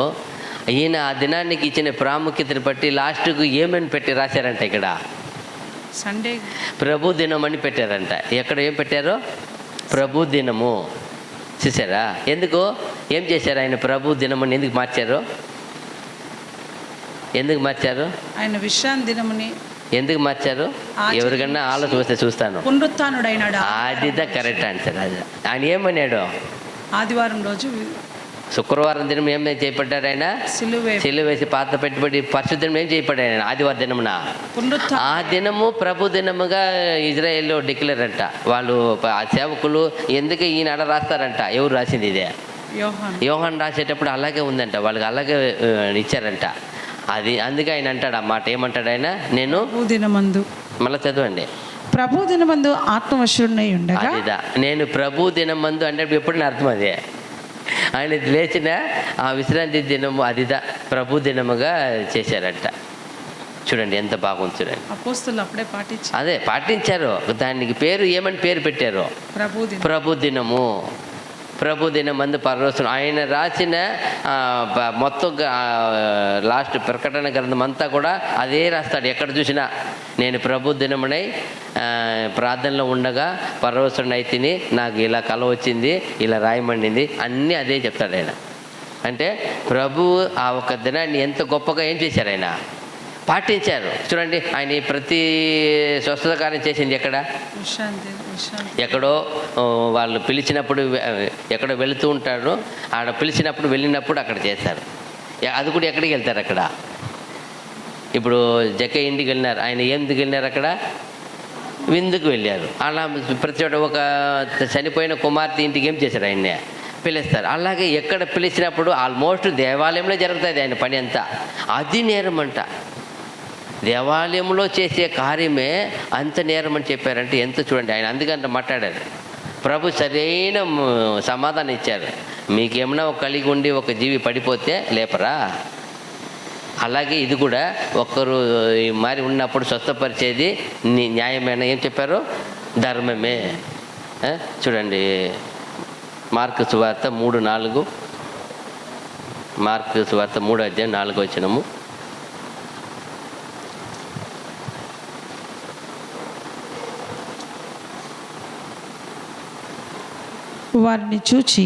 ఈయన ఆ దినానికి ఇచ్చిన ప్రాముఖ్యతను బట్టి లాస్ట్కు ఏమని పెట్టి రాశారంట? ఇక్కడ సండే ప్రభు దినం అని పెట్టారంట. ఎక్కడ ఏం పెట్టారో? ప్రభు దినము. చూసారా? ఎందుకు ఏం చేశారు ఆయన? ప్రభు దినం అని ఎందుకు మార్చారు? ఆయన విశ్రాంతి దినముని ఎందుకు మార్చారు? ఎవరికన్నా ఆలోచన చూస్తాను. అది కరెక్ట్ ఆన్సర్. అది ఆయన ఏమన్నాడు? ఆదివారం రోజు శుక్రవారం దినం ఏం చేయబడ్డారు ఆయన? సిలువ వేసి పాత పెట్టుబడి పరిశుద్ధ దినం ఏం చేయబడ్డాడు ఆయన? ఆదివారం దినమున. ఆ దినము ప్రభు దినముగా ఇజ్రాయేల్లో డిక్లేర్ అంట. వాళ్ళు ఆ సేవకులు ఎందుకు ఈయన రాస్తారంట. ఎవరు రాసింది? ఇదే యోహాన్ రాసేటప్పుడు అలాగే ఉందంట, వాళ్ళకి అలాగే ఇచ్చారంట. అది అందుకే ఆయన అంటాడు ఆ మాట. ఏమంటాడు ఆయన? నేను దినమందు, మళ్ళీ చదవండి, ప్రభు దినమందు ఆత్మవశుడనై ఉండగా. నేను ప్రభు దినమందు అంటే ఎప్పుడు అర్థం అదే. ఆయన లేచిన ఆ విశ్రాంతి దినము అదిదా ప్రభు దినముగా చేశారంట. చూడండి ఎంత బాగుంది. చూడండి అపోస్తలులు అప్పుడే పాటించారు. దానికి పేరు ఏమని పేరు పెట్టారు? ప్రభు దినము. ప్రభు దినమందు పరలోకం ఆయన రాసిన మొత్తం లాస్ట్ ప్రకటన గ్రంథం అంతా కూడా అదే రాస్తాడు. ఎక్కడ చూసినా నేను ప్రభు దినమునై ప్రార్థనలో ఉండగా పరవశుడిని అయితేని నాకు ఇలా కల వచ్చింది, ఇలా రాయమండింది, అన్నీ అదే చెప్తాడు ఆయన. అంటే ప్రభువు ఆ ఒక దినాన్ని ఎంత గొప్పగా ఏం చేశారు, ఆయన పాటించారు. చూడండి, ఆయన ప్రతి స్వస్థత కార్యం చేసింది ఎక్కడ? ఎక్కడో వాళ్ళు పిలిచినప్పుడు, ఎక్కడో వెళుతూ ఉంటాడు, ఆడ పిలిచినప్పుడు వెళ్ళినప్పుడు అక్కడ చేశారు. అది కూడా ఎక్కడికి వెళ్తారు? అక్కడ ఇప్పుడు జక్కయ్య ఇంటికి వెళ్ళినారు, ఆయన ఎందుకు వెళ్ళినారు? అక్కడ విందుకు వెళ్ళారు. అలా ప్రతి చోట ఒక చనిపోయిన కుమార్తె ఇంటికి ఏం చేశారు? ఆయన్ని పిలుస్తారు. అలాగే ఎక్కడ పిలిచినప్పుడు ఆల్మోస్ట్ దేవాలయంలో జరుగుతుంది ఆయన పని అంతా. అది నేరం అంట. దేవాలయంలో చేసే కార్యమే అంత నేరం అని చెప్పారంటే ఎంత చూడండి. ఆయన అందుకంత మాట్లాడారు. ప్రభు సరైన సమాధానం ఇచ్చారు. మీకేమైనా ఒక కలిగి ఉండి ఒక జీవి పడిపోతే లేపరా? అలాగే ఇది కూడా ఒక్కరు మారి ఉన్నప్పుడు స్వస్థపరిచేది న్యాయమైన, ఏం చెప్పారు? ధర్మమే. చూడండి, మార్కు సువార్త 3:4, మార్కు సువార్త 3:4 వారిని చూచి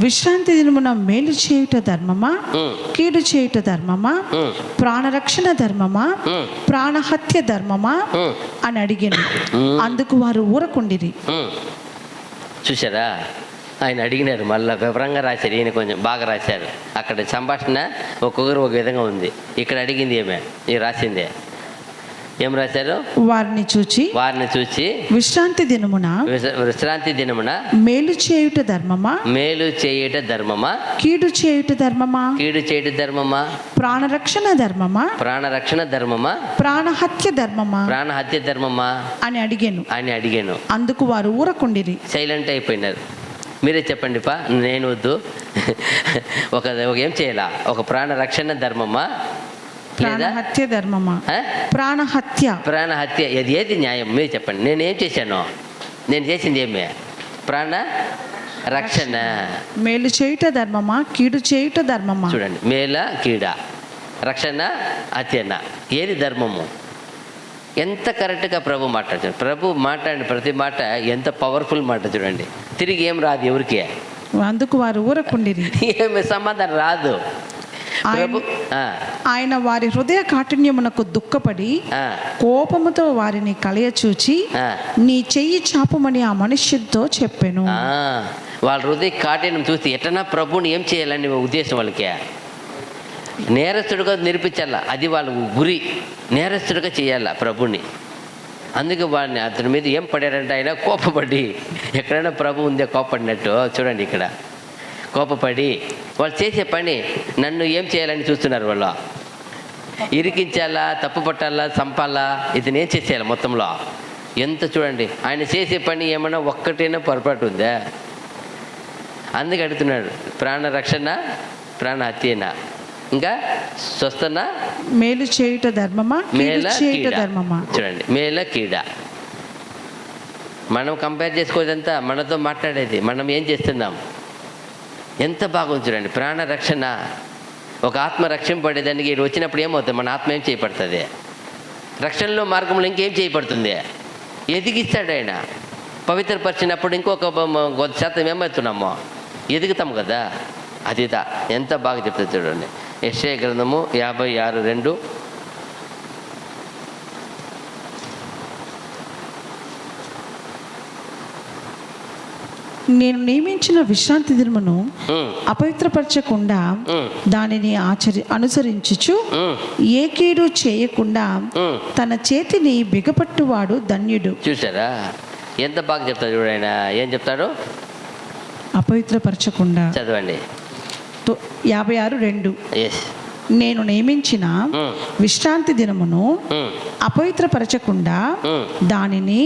విశ్రాంతి దినమున మేలు చేయుట ధర్మమా, కీడు చేయుట ధర్మమా, ప్రాణరక్షణ ధర్మమా, ప్రాణహత్య ధర్మమా అని అడిగాను. అందుకు వారు ఊరకుండిరి. చూసారా, ఆయన అడిగినారు. మళ్ళీ వివరంగా రాశారు. ఈయన కొంచెం బాగా రాశారు. అక్కడ సంభాషణ ఒక్కొక్కరు ఒక విధంగా ఉంది. ఇక్కడ అడిగింది ఏమే, ఈ రాసిందే ఏం రాశారు? వారిని చూచి విశ్రాంతి దినమున మేలు చేయుట ధర్మమా, మేలు చేయుట ధర్మమా, కీడు చేయుట ధర్మమా, కీడు చేయుట ధర్మమా, ప్రాణరక్షణ ధర్మమా, ప్రాణరక్షణ ధర్మమా, ప్రాణహత్య ధర్మమా, ప్రాణహత్య ధర్మమా అని అడిగాను. అందుకు వారు ఊరకుండిరి, సైలెంట్ అయిపోయినారు. మీరే చెప్పండి పా, నేను వద్దు. ఒక ఏం చేయాలా? ఒక ప్రాణరక్షణ ధర్మమా, ప్రాణహత్య ధర్మమా? ప్రాణహత్య అది ఏది న్యాయం? మీరు చెప్పండి. నేనేం చేశాను? నేను చేసింది ఏమే? ప్రాణ రక్షణ. మేలు చేయుట ధర్మమా, కీడు చేయుట ధర్మమా? చూడండి, మేల కీడ, రక్షణ హత్యన, ఏది ధర్మము? ఎంత కరెక్ట్గా ప్రభు మాట్లాడుతాడు. ప్రభు మాట్లాడిన ప్రతి మాట ఎంత పవర్ఫుల్ మాట చూడండి. తిరిగి ఏం రాదు ఎవరికి. అందుకు వారు ఊరకుండిరి, ఏమి సమాధానం రాదు. ఆయన వారి హృదయ కాఠిన్యమునకు దుఃఖపడి కోపముతో వారిని కలయచూచి నీ చెయ్యి చాపమని ఆ మనుష్యుడితో చెప్పాను. వాళ్ళ హృదయ కాఠిన్యం చూసి ఎట్లన్నా ప్రభుని ఏం చేయాలని ఉద్దేశం వాళ్ళకి. నేరస్తుడిగా నిరూపించాల, అది వాళ్ళ గురి. నేరస్తుడిగా చేయాల ప్రభుని. అందుకే వాడిని అతని మీద ఏం పడారంటే ఆయన కోపపడి, ఎక్కడైనా ప్రభు ఉందే కోపడినట్టు చూడండి. ఇక్కడ కోపపడి వాళ్ళు చేసే పని నన్ను ఏం చేయాలని చూస్తున్నారు. వాళ్ళు ఇరికించాలా, తప్పు పట్టాలా, చంపాలా, ఇది నేను చేసేయాలి మొత్తంలో. ఎంత చూడండి, ఆయన చేసే పని ఏమన్నా ఒక్కటైనా పొరపాటు ఉందా? అందుకే అడుగుతున్నాడు, ప్రాణరక్షణ, ప్రాణహత్యనా, ఇంకా స్వస్థన, మేలు చేయుట ధర్మమా, మేల చేయుట ధర్మమా? చూడండి, మేల కీడ. మనం కంపేర్ చేసుకోదంతా మనతో మాట్లాడేది, మనం ఏం చేస్తున్నాం, ఎంత బాగుంది చూడండి. ప్రాణరక్షణ, ఒక ఆత్మ రక్షింపబడేదానికి ఇది వచ్చినప్పుడు ఏమవుతుంది? మన ఆత్మ ఏం చేయబడుతుంది? రక్షణలో మార్గంలో ఇంకేం చేయబడుతుంది? ఎదిగిస్తాడు ఆయన. పవిత్రపరిచినప్పుడు ఇంకొక శాతం ఏమవుతున్నామో ఎదుగుతాం కదా. అదిదా ఎంత బాగా చెప్తుంది చూడండి. యెషయా గ్రంథము 56:2. నేను నియమించిన విశ్రాంతి దినమును అపవిత్రపరచకుండా దానిని అనుసరించుచు ఏ కీడు చేయకుండా తన చేతిని బిగపట్టువాడు ధన్యుడు. చూసారా ఎంత బాగా చెప్తాడు చూడండి. ఆయన ఏం చెప్తాడు? అపవిత్రపరచకుండా. చదవండి. 56:2. నేను నియమించిన విశ్రాంతి దినమును అపవిత్రపరచకుండా దానిని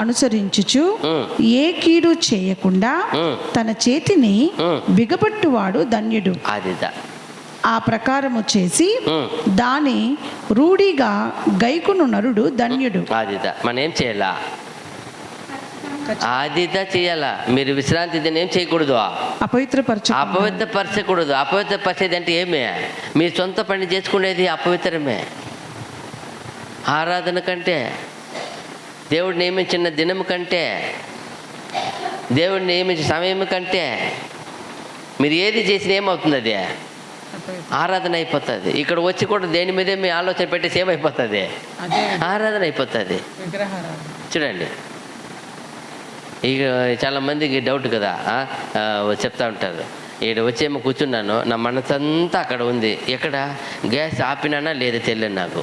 అనుసరించుచు ఏ కీడు చేయకుండా తన చేతిని బిగపట్టువాడు ధన్యుడు. ఆ ప్రకారము చేసి దాని రూఢిగా గైకును నరుడు ధన్యుడు. మనం ఏం చేయాలా? ఆదిదా చేయాలా. మీరు విశ్రాంతి దినం ఏం చేయకూడదు, అపవిత్రపరచకూడదు. అపవిత్రపరిచేది అంటే ఏమే? మీ సొంత పని చేసుకునేది అపవిత్రమే. ఆరాధన కంటే, దేవుడు నియమించిన దినం కంటే, దేవుడు నియమించిన సమయం కంటే మీరు ఏది చేసినా ఏమవుతుంది? అది ఆరాధన అయిపోతుంది. ఇక్కడ వచ్చి కూడా దేని మీదే మీ ఆలోచన పెట్టేసి ఏమైపోతుంది? ఆరాధన అయిపోతుంది. చూడండి, ఇక చాలామందికి డౌట్ కదా, చెప్తా ఉంటారు, ఇక్కడ వచ్చేమో కూర్చున్నాను, నా మనసంతా అక్కడ ఉంది. ఎక్కడ గ్యాస్ ఆపినానా లేదా తెలియదు నాకు.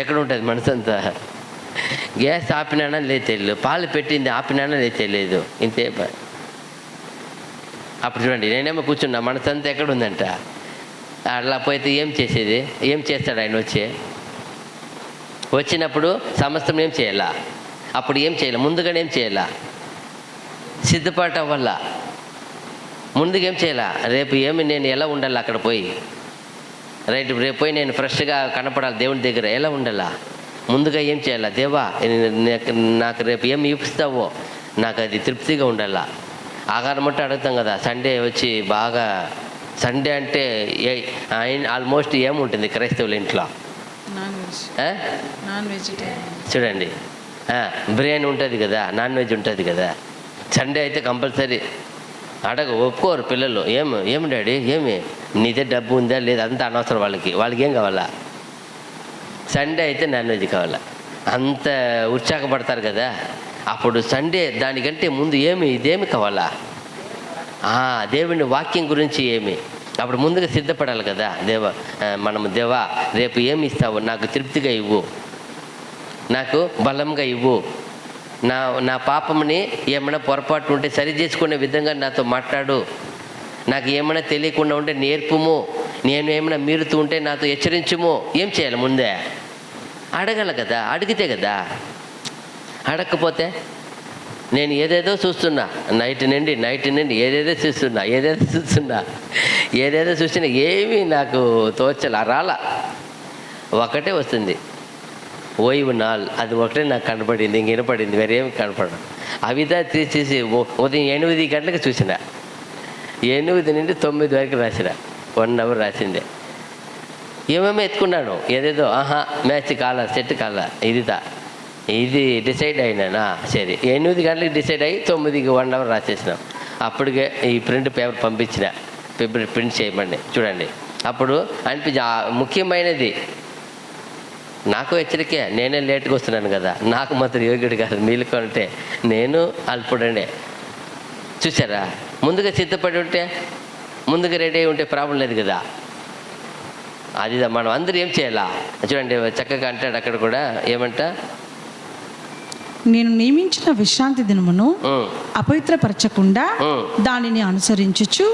ఎక్కడ ఉంటుంది మనసంతా? గ్యాస్ ఆపినానా లేదు తెలియదు, పాలు పెట్టింది ఆపినానా లేదు తెలియదు. ఇంతే. అప్పుడు చూడండి, నేనేమో కూర్చున్నా, మనసంతా ఎక్కడ ఉందంట. అట్లా పోతే ఏం చేసేది? ఏం చేస్తాడు ఆయన? వచ్చినప్పుడు సమస్తం ఏం చేయాలా? అప్పుడు ఏం చేయాలి? ముందుగానే ఏం చేయాలా? సిద్ధపాటు అవ్వాల. ముందుగా ఏం చేయాలా? రేపు ఏమి నేను ఎలా ఉండాలి అక్కడ పోయి? రేపు పోయి నేను ఫ్రెష్గా కనపడాలి దేవుని దగ్గర, ఎలా ఉండాలా? ముందుగా ఏం చేయాలా? దేవా, నాకు రేపు ఏమి ఇస్తావో నాకు అది తృప్తిగా ఉండాలా. ఆహారం అంటే అడుగుతాం కదా. సండే వచ్చి బాగా, సండే అంటే ఆల్మోస్ట్ ఏముంటుంది క్రైస్తవుల ఇంట్లో? చూడండి, బిర్యానీ ఉంటుంది కదా, నాన్ వెజ్ ఉంటుంది కదా. సండే అయితే కంపల్సరీ. ఒప్పుకోరు పిల్లలు. ఏమి డాడీ, ఏమి నీదే డబ్బు ఉందా లేదా అంతా అనవసరం వాళ్ళకి ఏం కావాలా? సండే అయితే నాన్ వెజ్ కావాలా. అంత ఉత్సాహపడతారు కదా. అప్పుడు సండే దానికంటే ముందు ఇదేమి కావాలా? దేవుని వాక్యం గురించి ఏమి? అప్పుడు ముందుగా సిద్ధపడాలి కదా. దేవా రేపు ఏమి ఇస్తావు? నాకు తృప్తిగా ఇవ్వు, నాకు బలంగా ఇవ్వు, నా పాపంని ఏమైనా పొరపాటు ఉంటే సరి చేసుకునే విధంగా నాతో మాట్లాడు, నాకు ఏమైనా తెలియకుండా ఉంటే నేర్పుము, నేను ఏమైనా మీరుతూ ఉంటే నాతో హెచ్చరించుము. ఏం చేయాలి? ముందే అడగాలి కదా. అడిగితే కదా. అడగకపోతే నేను ఏదేదో చూస్తున్నా, నైట్ నుండి ఏదేదో చూస్తున్నా ఏమీ నాకు తోచలా, రాలా. ఒకటే వస్తుంది, ఓయివు నాల్. అది ఒకటే నాకు కనపడింది, ఇంక వినపడింది, వేరేమి కనపడదు. అవిదా తీసేసి ఉదయం 8 గంటలకు చూసిన, 8 నుండి 9 వరకు రాసిన, 1 అవర్ రాసిందే. ఏమేమో ఎత్తుకున్నాను, ఏదేదో. మ్యాచ్ కాలా, సెట్ కాలా, ఇది డిసైడ్ అయినానా? సరే, 8 గంటలకు డిసైడ్ అయ్యి 9కి 1 అవర్ రాసేసినాం. అప్పటికే ఈ ప్రింట్ పేపర్ పంపించిన, ప్రింట్ చేయమండి. చూడండి, అప్పుడు అనిపించి ముఖ్యమైనది నాకు హెచ్చరికే. నేనే లేట్గా వస్తున్నాను కదా, నాకు మాత్రం యోగ్యుడు కాదు, మీలుకుంటే నేను అల్పుడండే. చూసారా? ముందుగా సిద్ధపడి ఉంటే, ముందుగా రెడీ అయి ఉంటే ప్రాబ్లం లేదు కదా. అది మనం అందరూ ఏం చేయాలా? చూడండి, చక్కగా అంటాడు అక్కడ కూడా. ఏమంట? నేను నియమించిన విశ్రాంతి దినమును అపవిత్రపరచకుండా దానిని అనుసరించుచు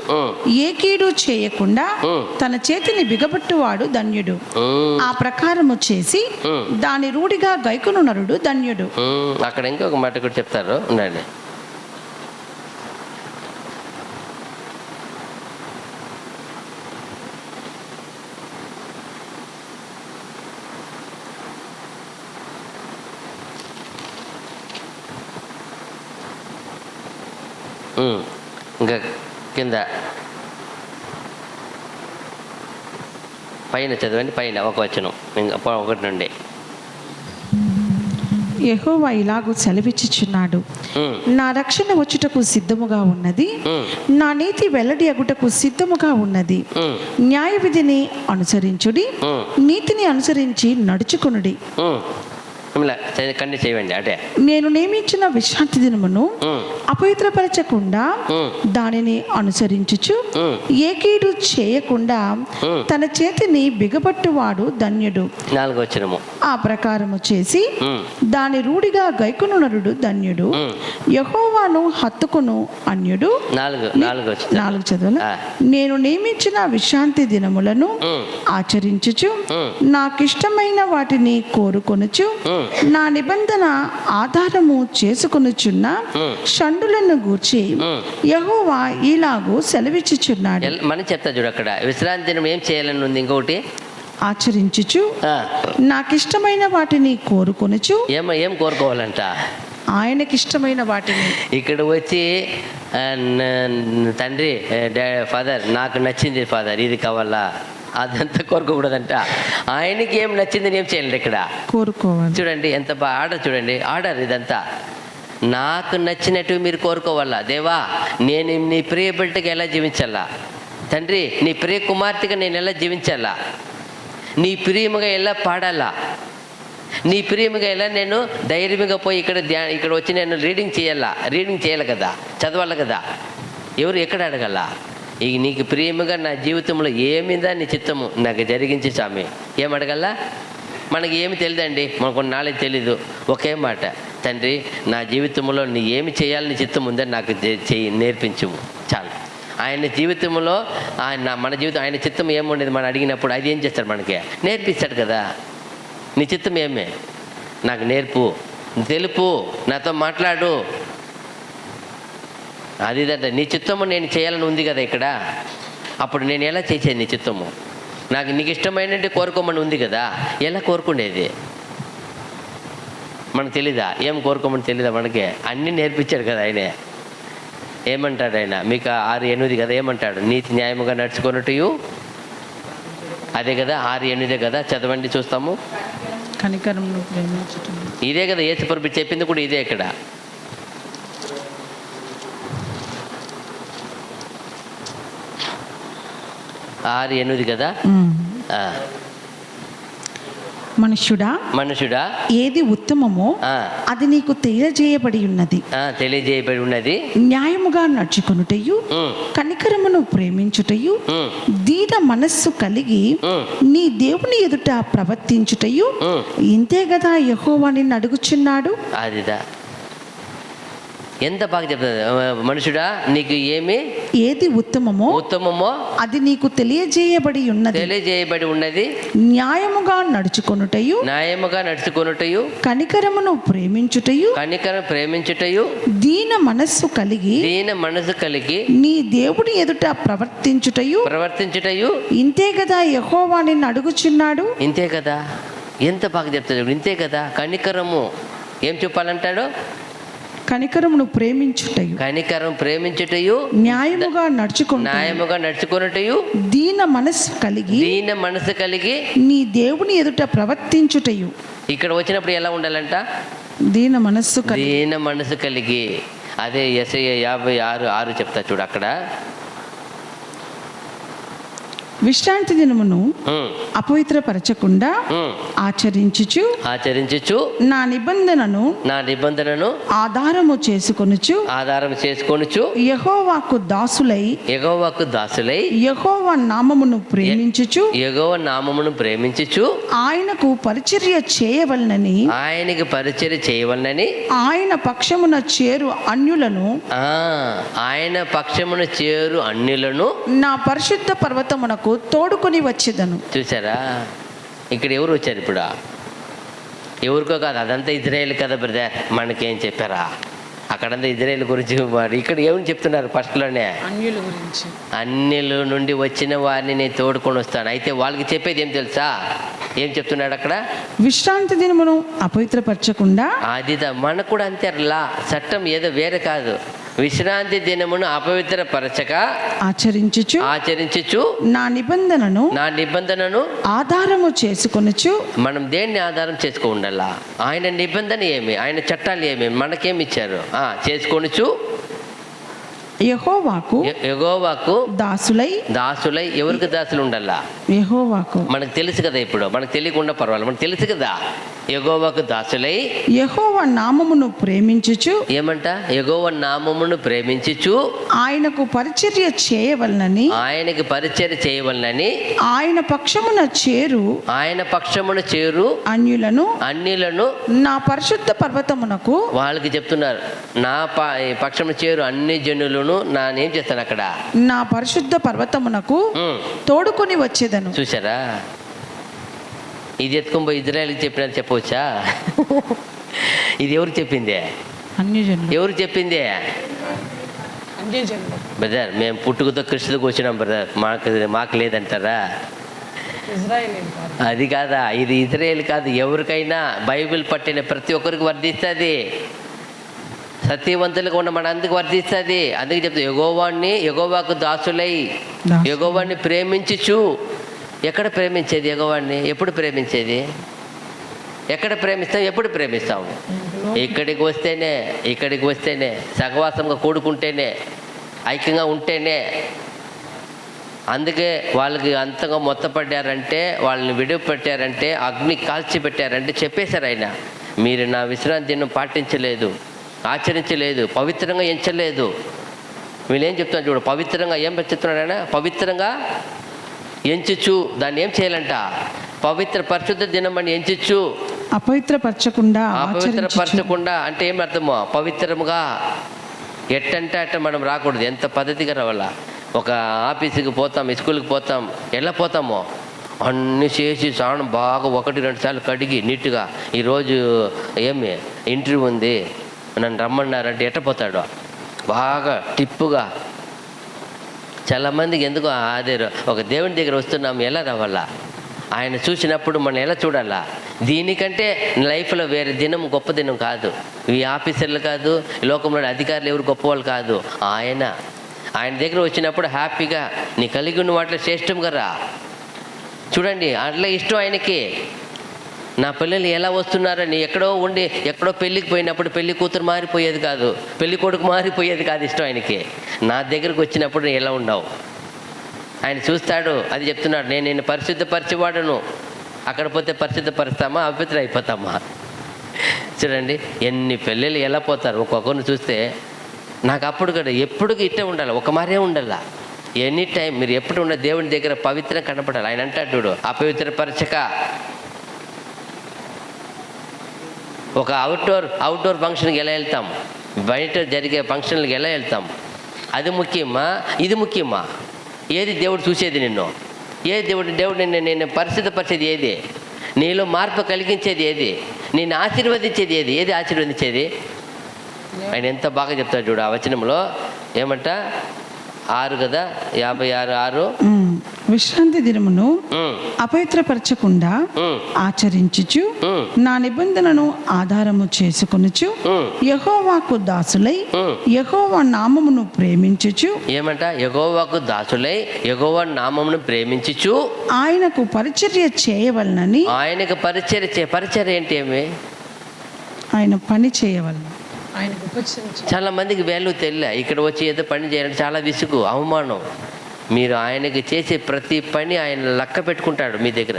ఏ కీడు చేయకుండా తన చేతిని బిగబట్టువాడు ధన్యుడు. ఆ ప్రకారము చేసి దాని రూఢిగా గైకొను నరుడు ధన్యుడు. అక్కడ ఇంకొక మాట కూడా చెప్తారు, ఉండండి. ఇంకా కింద పైన చదవండి, పైన ఒక వచనం, ఇంకా 1 నుండి. యెహోవా ఇలాగూ సెలవిచ్చుచున్నాడు, నా రక్షణ వచ్చుటకు సిద్ధముగా ఉన్నది, నా నీతి వెల్లడి అగుటకు సిద్ధముగా ఉన్నది. న్యాయ విధిని అనుసరించుడి, నీతిని అనుసరించి నడుచుకొనుడి. కన్నీ చేయండి. అంటే నేను నియమించిన విశ్రాంతి దినమును అపవిత్రపరచకుండా దానిని అనుసరించుచు ఏ కీడు చేయకుండా తన చేతిని బిగబట్టువాడు ధన్యుడు. 4వ వచనము. ఆ ప్రకారము చేసి దాని రూఢిగా గైకొను నరుడు ధన్యుడు. యెహోవాను హత్తుకొను అన్యుడు. 4 చదవాలి. నేను నియమించిన విశ్రాంతి దినములను ఆచరించుచు నాకిష్టమైన వాటిని కోరుకొనుచు నా నిబంధన ఆధారము చేసుకొనుచున్న షండులను గూర్చి యెహోవా ఇలాగూ సెలవిచ్చుచున్నాడు. మనం చెప్తా చూడు, అక్కడ విశ్రాంతి దినం ఏం చేయాలని ఉంది. ఇంకొకటి ఆచరించుచు నాకిష్టమైన వాటిని కోరుకొనుచు. ఏం కోరుకోవాలంట? ఆయనకి ఇష్టమైన వాటిని. ఇక్కడ వచ్చి తండ్రి ఫాదర్ నాకు నచ్చింది ఫాదర్ ఇది కావాలా అదంతా కోరుకోకూడదంట. ఆయనకి ఏం నచ్చిందని ఏం చేయాలి ఇక్కడ కోరుకోవాలి. చూడండి ఎంత బాగా ఆర్డర్, చూడండి ఆర్డర్ ఇదంతా. నాకు నచ్చినట్టు మీరు కోరుకోవాలా. దేవా నేను నీ ప్రియ బిడ్డగా ఎలా జీవించాలా, తండ్రి నీ ప్రియ కుమార్తెగా నేను ఎలా జీవించాలా, నీ ప్రియముగా ఎలా పాడాలా, నీ ప్రియముగా ఎలా నేను ధైర్యంగా పోయి ఇక్కడ వచ్చి నేను రీడింగ్ చేయాలి కదా, చదవాలి కదా. ఎవరు ఎక్కడ అడగల? ఇక నీకు ప్రియముగా నా జీవితంలో ఏమిందా నీ చిత్తము నాకు జరిగించి స్వామి. ఏం అడగల? మనకి ఏమి తెలియదండి, మనకు కొన్ని నాలెడ్జ్ తెలీదు. ఒకే మాట, తండ్రి నా జీవితంలో నీ ఏమి చేయాలని చిత్తం ఉందని నాకు నేర్పించుము చాలు. ఆయన జీవితంలో మన జీవితం ఆయన చిత్తం ఏముండేది మనం అడిగినప్పుడు అది ఏం చేస్తాడు, మనకి నేర్పిస్తాడు కదా. నీ చిత్తం ఏమే నాకు నేర్పు, తెలుపు, నాతో మాట్లాడు. అదిదంటే నీ చిత్తము నేను చేయాలని ఉంది కదా ఇక్కడ. అప్పుడు నేను ఎలా చేసేది నీ చిత్తము? నీకు ఇష్టమైనట్టు కోరుకోమని ఉంది కదా, ఎలా కోరుకునేది? మనకు తెలీదా? ఏం కోరుకోమని తెలీదా మనకి? అన్నీ నేర్పించాడు కదా ఆయనే. ఏమంటాడు ఆయన? మీకు 6:8 కదా, ఏమంటాడు? నీతి న్యాయముగా నడుచుకున్నట్టు అదే కదా, 6:8 కదా. చదవండి చూస్తాము. కనికరమును ప్రేమించుట ఇదే కదా యేసుప్రభు చెప్పింది కూడా ఇదే ఇక్కడ. ఆరు 8 కదా. మనుషుడా ఏది ఉత్తమమో అది నీకు తెలియజేయబడి ఉన్నది. న్యాయముగా నడుచుకొనుటయు, కనికరమును ప్రేమించుటయు, దీన మనస్సు కలిగి నీ దేవుని ఎదుట ప్రవర్తించుటయు, ఇంతే కదా యెహోవా నిన్ను అడుగుచున్నాడు. అదిదా ఎంత బాగా చెప్తుంది. మనుషుడా నీకు ఏది ఉత్తమమో అది నీకు తెలియజేయబడి ఉన్నది. న్యాయముగా నడుచుకొనుటయు, కనికరమును ప్రేమించుటయు, దీన మనస్సు కలిగి నీ దేవుని ఎదుట ప్రవర్తించుటయు, ఇంతే కదా యెహోవా నిన్ను అడుగుచున్నాడు. ఇంతే కదా, ఎంత బాగా చెప్తాడు. ఇంతే కదా. కనికరము ఏం చెప్పాలంటాడు? కనికరమును ప్రేమించుటయు, న్యాయముగా నడుచుకొనుటయు, దీన మనస్సు కలిగి నీ దేవుని ఎదుట ప్రవర్తించుటయు. ఇక్కడ వచ్చినప్పుడు ఎలా ఉండాలంట? దీన మనస్సు కలిగి. అదే యెషయా 56:6 చెప్తా చూడు అక్కడ. విశ్రాంతి దినమును అపవిత్రపరచకుండా ఆచరించుచు నా నిబంధనను ఆధారము చేసుకొనుచు యెహోవాకు దాసులై యెహోవా నామమును ప్రేమించుచు ఆయనకు పరిచర్య చేయవలనని ఆయన పక్షమున చేరు అన్యులను నా పరిశుద్ధ పర్వతమునకు తోడుకొని వచ్చేదను. చూసారా ఇక్కడ ఎవరు వచ్చారు? ఇప్పుడు ఎవరికో కాదు, అదంతా ఇజ్రాయేల్ కదా బ్రదర్. మనకేం చెప్పారా? అక్కడంతా ఇజ్రాయేల్ గురించి. ఇక్కడ ఏమని చెప్తున్నారు ఫస్ట్లోనే? అన్యుల నుండి వచ్చిన వారిని నేను తోడుకొని వస్తాను. అయితే వాళ్ళకి చెప్పేది ఏం తెలుసా? ఏం చెప్తున్నాడు అక్కడ? విశ్రాంతి దినమును అపవిత్రపరచకుండా. అది మనకు కూడా అంతే. చట్టం ఏదో వేరే కాదు. విశ్రాంతి దినమును అపవిత్రపరచక ఆచరించుచు నా నిబంధనను ఆధారము చేసుకొనుచు. మనం దేన్ని ఆధారం చేసుకో ఉండాలా? ఆయన నిబంధన ఏమి, ఆయన చట్టాలు ఏమి, మనకేమి ఇచ్చారు చేసుకొనుచు యెహోవాకు దాసులై. ఎవరికి దాసులు ఉండాలా? యెహోవాకు. మనకు తెలుసు కదా. ఇప్పుడు మనకు తెలియకుండా పర్వాలేదు, మనకు తెలుసు కదా. యెహోవాకు దాసులై యెహోవా నామమును ప్రేమించుచు. ఏమంట? యెహోవా నామమును ప్రేమించుచు ఆయనకు పరిచర్య చేయవలనని ఆయన పక్షమున చేరు అన్యులను నా పరిశుద్ధ పర్వతమునకు. వాళ్ళకి చెప్తున్నారు, నా పక్షమున చేరు అన్ని జనులను ఏం చేస్తాను అక్కడ? నా పరిశుద్ధ పర్వతమునకు తోడుకొని వచ్చేదను. చూసారా? ఇది ఎత్తుకొని పోయి ఇజ్రాయెల్కి చెప్పినది చెప్పవచ్చా? ఇది ఎవరు చెప్పిందే? ఎవరు చెప్పిందే? బ్రదర్ మేము పుట్టుకతో క్రిస్తుకు వచ్చినాం బ్రదర్, మాకు లేదంటారా? అది కాదా, ఇది ఇజ్రాయేల్ కాదు. ఎవరికైనా బైబిల్ పట్టిన ప్రతి ఒక్కరికి వర్ధిస్తుంది. సత్యవంతులుగా ఉన్న మన అందుకు వర్తిస్తుంది. అందుకే చెప్తా, యెహోవాకు దాసులై యెహోవాని ప్రేమించుచు. ఎక్కడ ప్రేమించేది యెహోవాని? ఎప్పుడు ప్రేమించేది? ఎక్కడ ప్రేమిస్తాం? ఎప్పుడు ప్రేమిస్తాం? ఇక్కడికి వస్తేనే సహవాసంగా కూడుకుంటేనే, ఐక్యంగా ఉంటేనే. అందుకే వాళ్ళకి అంతగా మొత్తపడ్డారంటే, వాళ్ళని విడిపెట్టారంటే, అగ్ని కాల్చి పెట్టారంటే చెప్పేశారు ఆయన, మీరు నా విశ్రాంతి దినం పాటించలేదు, ఆచరించలేదు, పవిత్రంగా ఎంచలేదు. వీళ్ళేం చెప్తున్నారు చూడు, పవిత్రంగా ఏం చెప్తున్నాడు ఆయన? పవిత్రంగా ఎంచుచు. దాన్ని ఏం చేయాలంట? పరిశుద్ధ దినం అని ఎంచుచు. అపవిత్రపరచకుండా అంటే ఏం అర్థమో? పవిత్రముగా. ఎట్టంటే అట్ట మనం రాకూడదు. ఎంత పద్ధతిగా రావాలా? ఒక ఆఫీసుకి పోతాం, స్కూల్కి పోతాం, ఎలా పోతామో అన్నీ చేసి స్నానం బాగా 1-2 సార్లు కడిగి నీట్గా, ఈరోజు ఏమి ఇంటర్వ్యూ ఉంది నన్ను రమ్మన్నారంటే ఎట్ట పోతాడు? బాగా టిప్పుగా. చాలామందికి ఎందుకు అదే ఒక దేవుని దగ్గర వస్తున్నాం, ఎలా రావాలా? ఆయన చూసినప్పుడు మనం ఎలా చూడాలా? దీనికంటే లైఫ్లో వేరే దినం గొప్ప దినం కాదు. ఈ ఆఫీసర్లు కాదు, లోకంలో అధికారులు ఎవరు గొప్పవాళ్ళు కాదు. ఆయన దగ్గర వచ్చినప్పుడు హ్యాపీగా నీ కలిగి ఉన్న వాటిలో శ్రేష్టంగా రా. చూడండి, అట్లా ఇష్టం ఆయనకి. నా పిల్లలు ఎలా వస్తున్నారని ఎక్కడో ఉండి ఎక్కడో పెళ్ళికి పోయినప్పుడు పెళ్లి కూతురు మారిపోయేది కాదు, పెళ్లి కొడుకు మారిపోయేది కాదు ఇష్టం ఆయనకి. నా దగ్గరకు వచ్చినప్పుడు నేను ఎలా ఉండవు ఆయన చూస్తాడు. అది చెప్తున్నాడు, నేను నిన్ను పరిశుద్ధపరిచేవాడును. అక్కడ పోతే పరిశుద్ధపరుస్తామా, అపవిత్ర అయిపోతామా? చూడండి ఎన్ని పెళ్ళిళ్ళు ఎలా పోతారు. ఒక్కొక్కరిని చూస్తే నాకు అప్పుడు కూడా ఎప్పుడు ఇట్టే ఉండాలి, ఒక మారే ఉండాల. ఎనీ టైం మీరు ఎప్పుడు ఉన్న దేవుని దగ్గర పవిత్రం కనపడాలి. ఆయన అంటాడు, అపవిత్రపరచక. ఒక అవుట్డోర్ ఫంక్షన్కి ఎలా వెళ్తాం, బయట జరిగే ఫంక్షన్లకి ఎలా వెళ్తాం? అది ముఖ్యమా, ఇది ముఖ్యమా? ఏది దేవుడు చూసేది నిన్ను? దేవుడు నేను పరిశుద్ధపరిచేది ఏది? నీలో మార్పు కలిగించేది ఏది? నేను ఆశీర్వదించేది ఏది ఆశీర్వదించేది? ఆయన ఎంత బాగా చెప్తాడు చూడు ఆ వచనంలో. ఏమంట? 6 కదా, 56:6. విశ్రాంతి దినమును అపవిత్రపరచకుండా ఆచరించుచు నా నిబంధనను ఆధారము చేసుకొనుచు యెహోవాకు దాసులై యెహోవా నామమును ప్రేమించుచు. ఏమంట? యెహోవాకు దాసులై యెహోవా నామమును ప్రేమించుచు ఆయనకు పరిచర్య చేయవలనని. ఆయనకు పరిచర్య ఏంటి? ఏమి? ఆయన పని చేయవలన. చాలా మందికి వాల్యూ తెలియ. ఇక్కడ వచ్చి ఏదో పని చేయాలంటే చాలా విసుగు, అవమానం. మీరు ఆయనకి చేసే ప్రతి పని ఆయన లెక్క పెట్టుకుంటాడు మీ దగ్గర.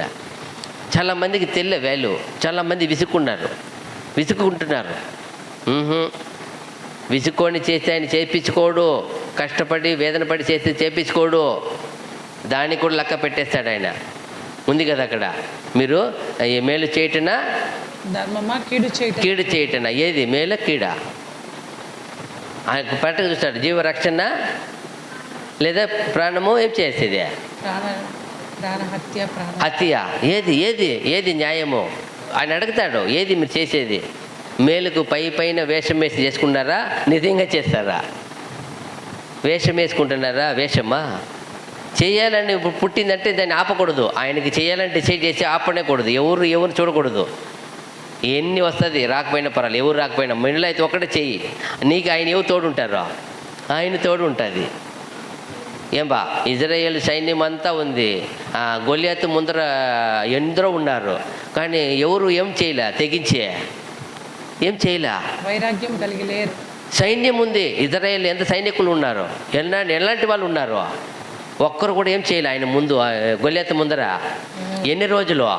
చాలామందికి తెలియ వాల్యూ. చాలామంది విసుక్కుంటున్నారు. విసుక్కొని చేస్తే ఆయన చేయించుకోడు. కష్టపడి వేదన పడి చేస్తే చేయించుకోడు. దాన్ని కూడా లెక్క పెట్టేస్తాడు ఆయన. ఉంది కదా అక్కడ, మీరు మేలు చేయటనా కీడు చేయటనా? ఏది మేలు కీడా? ఆయన పట్టకు చూస్తాడు. జీవరక్షణ లేదా ప్రాణము ఏం చేసేది? హత్య. ఏది న్యాయము? ఆయన అడుగుతాడు, ఏది మీరు చేసేది? మేలుకు పైన వేషం వేసి చేసుకున్నారా, నిజంగా చేస్తారా? వేషం వేసుకుంటున్నారా? వేషమా? చేయాలని పుట్టిందంటే దాన్ని ఆపకూడదు. ఆయనకి చేయాలంటే చేసి ఆపనేకూడదు. ఎవరు చూడకూడదు. ఎన్ని వస్తుంది, రాకపోయినా పర్వాలేదు, ఎవరు రాకపోయినా మెడలో అయితే ఒక్కటే చెయ్యి. నీకు ఆయన ఎవరు తోడు ఉంటారో ఆయన తోడు ఉంటుంది. ఏం బా, ఇజ్రాయేల్ సైన్యం అంతా ఉంది, గొలియాతు ముందర ఎందరో ఉన్నారు, కానీ ఎవరు ఏం చేయలే, తెగించే ఏం చేయలే, వైరాగ్యం కలిగి లేరు. సైన్యం ఉంది, ఇజ్రాయేల్ ఎంత సైనికులు ఉన్నారు, ఎలాంటి వాళ్ళు ఉన్నారు, ఒక్కరు కూడా ఏం చేయలే ఆయన ముందు. గొలియాతు ముందర ఎన్ని రోజులు?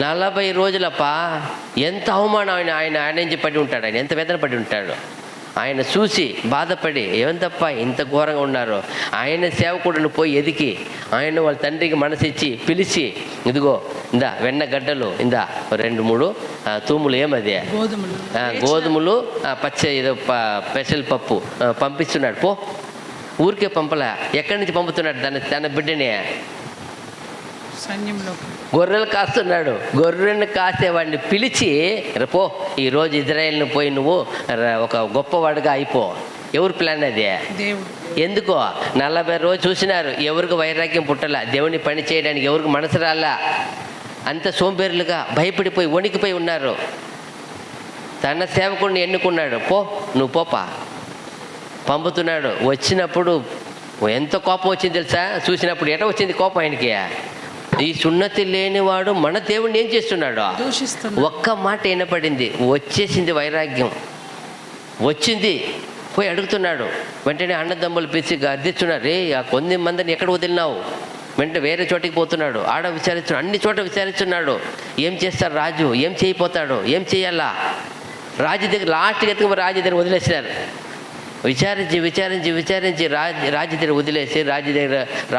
40 రోజులప్ప. ఎంత అవమానం ఆయన నుంచి పడి ఉంటాడు. ఆయన ఎంత వేదన పడి ఉంటాడు. ఆయన చూసి బాధపడి ఏమంతప్ప ఇంత ఘోరంగా ఉన్నారు. ఆయన సేవకుడిని పోయి ఎదికి ఆయన వాళ్ళ తండ్రికి మనసిచ్చి పిలిచి, ఇదిగో ఇందా వెన్న గడ్డలు, ఇందా 2-3 తూములు, ఏమది గోధుమలు, పచ్చ ఏదో పెసల్ పప్పు పంపిస్తున్నాడు. పో, ఊరికే పంపలా. ఎక్కడి నుంచి పంపుతున్నాడు? తన బిడ్డనే. గొర్రెలు కాస్తున్నాడు. గొర్రెలను కాసేవాడిని పిలిచి, పో ఈరోజు ఇజ్రాయేల్ని పోయి నువ్వు ఒక గొప్పవాడుగా అయిపో. ఎవరు ప్లాన్ అది? ఎందుకో 40 రోజులు చూసినారు, ఎవరికి వైరాగ్యం పుట్టలా, దేవుని పని చేయడానికి ఎవరికి మనసు రాలా. అంత సోంబేరులుగా భయపడిపోయి వణికిపోయి ఉన్నారు. తన సేవకుడిని ఎన్నుకున్నాడు. నువ్వు పోపా పంపుతున్నాడు. వచ్చినప్పుడు ఎంత కోపం వచ్చింది తెలుసా? చూసినప్పుడు ఎట వచ్చింది కోపం ఆయనకి? ఈ సున్నతి లేనివాడు మన దేవుడిని ఏం చేస్తున్నాడు? ఒక్క మాట వినపడింది, వచ్చేసింది వైరాగ్యం వచ్చింది. పోయి అడుగుతున్నాడు. వెంటనే అన్నదమ్ములు పిలిచి గర్దిస్తున్నాడు. రే ఆ కొన్ని మందిని ఎక్కడ వదిలినావు? వెంటనే వేరే చోటికి పోతున్నాడు. ఆడ విచారిస్తున్నాడు, అన్ని చోట విచారిస్తున్నాడు. ఏం చేస్తారు రాజు? ఏం చేయిపోతాడు? ఏం చేయాలా? రాజు దగ్గర లాస్ట్కి ఎత్తుకు రాజు దగ్గర వదిలేసినారు. విచారించి రాజు దగ్గర వదిలేసి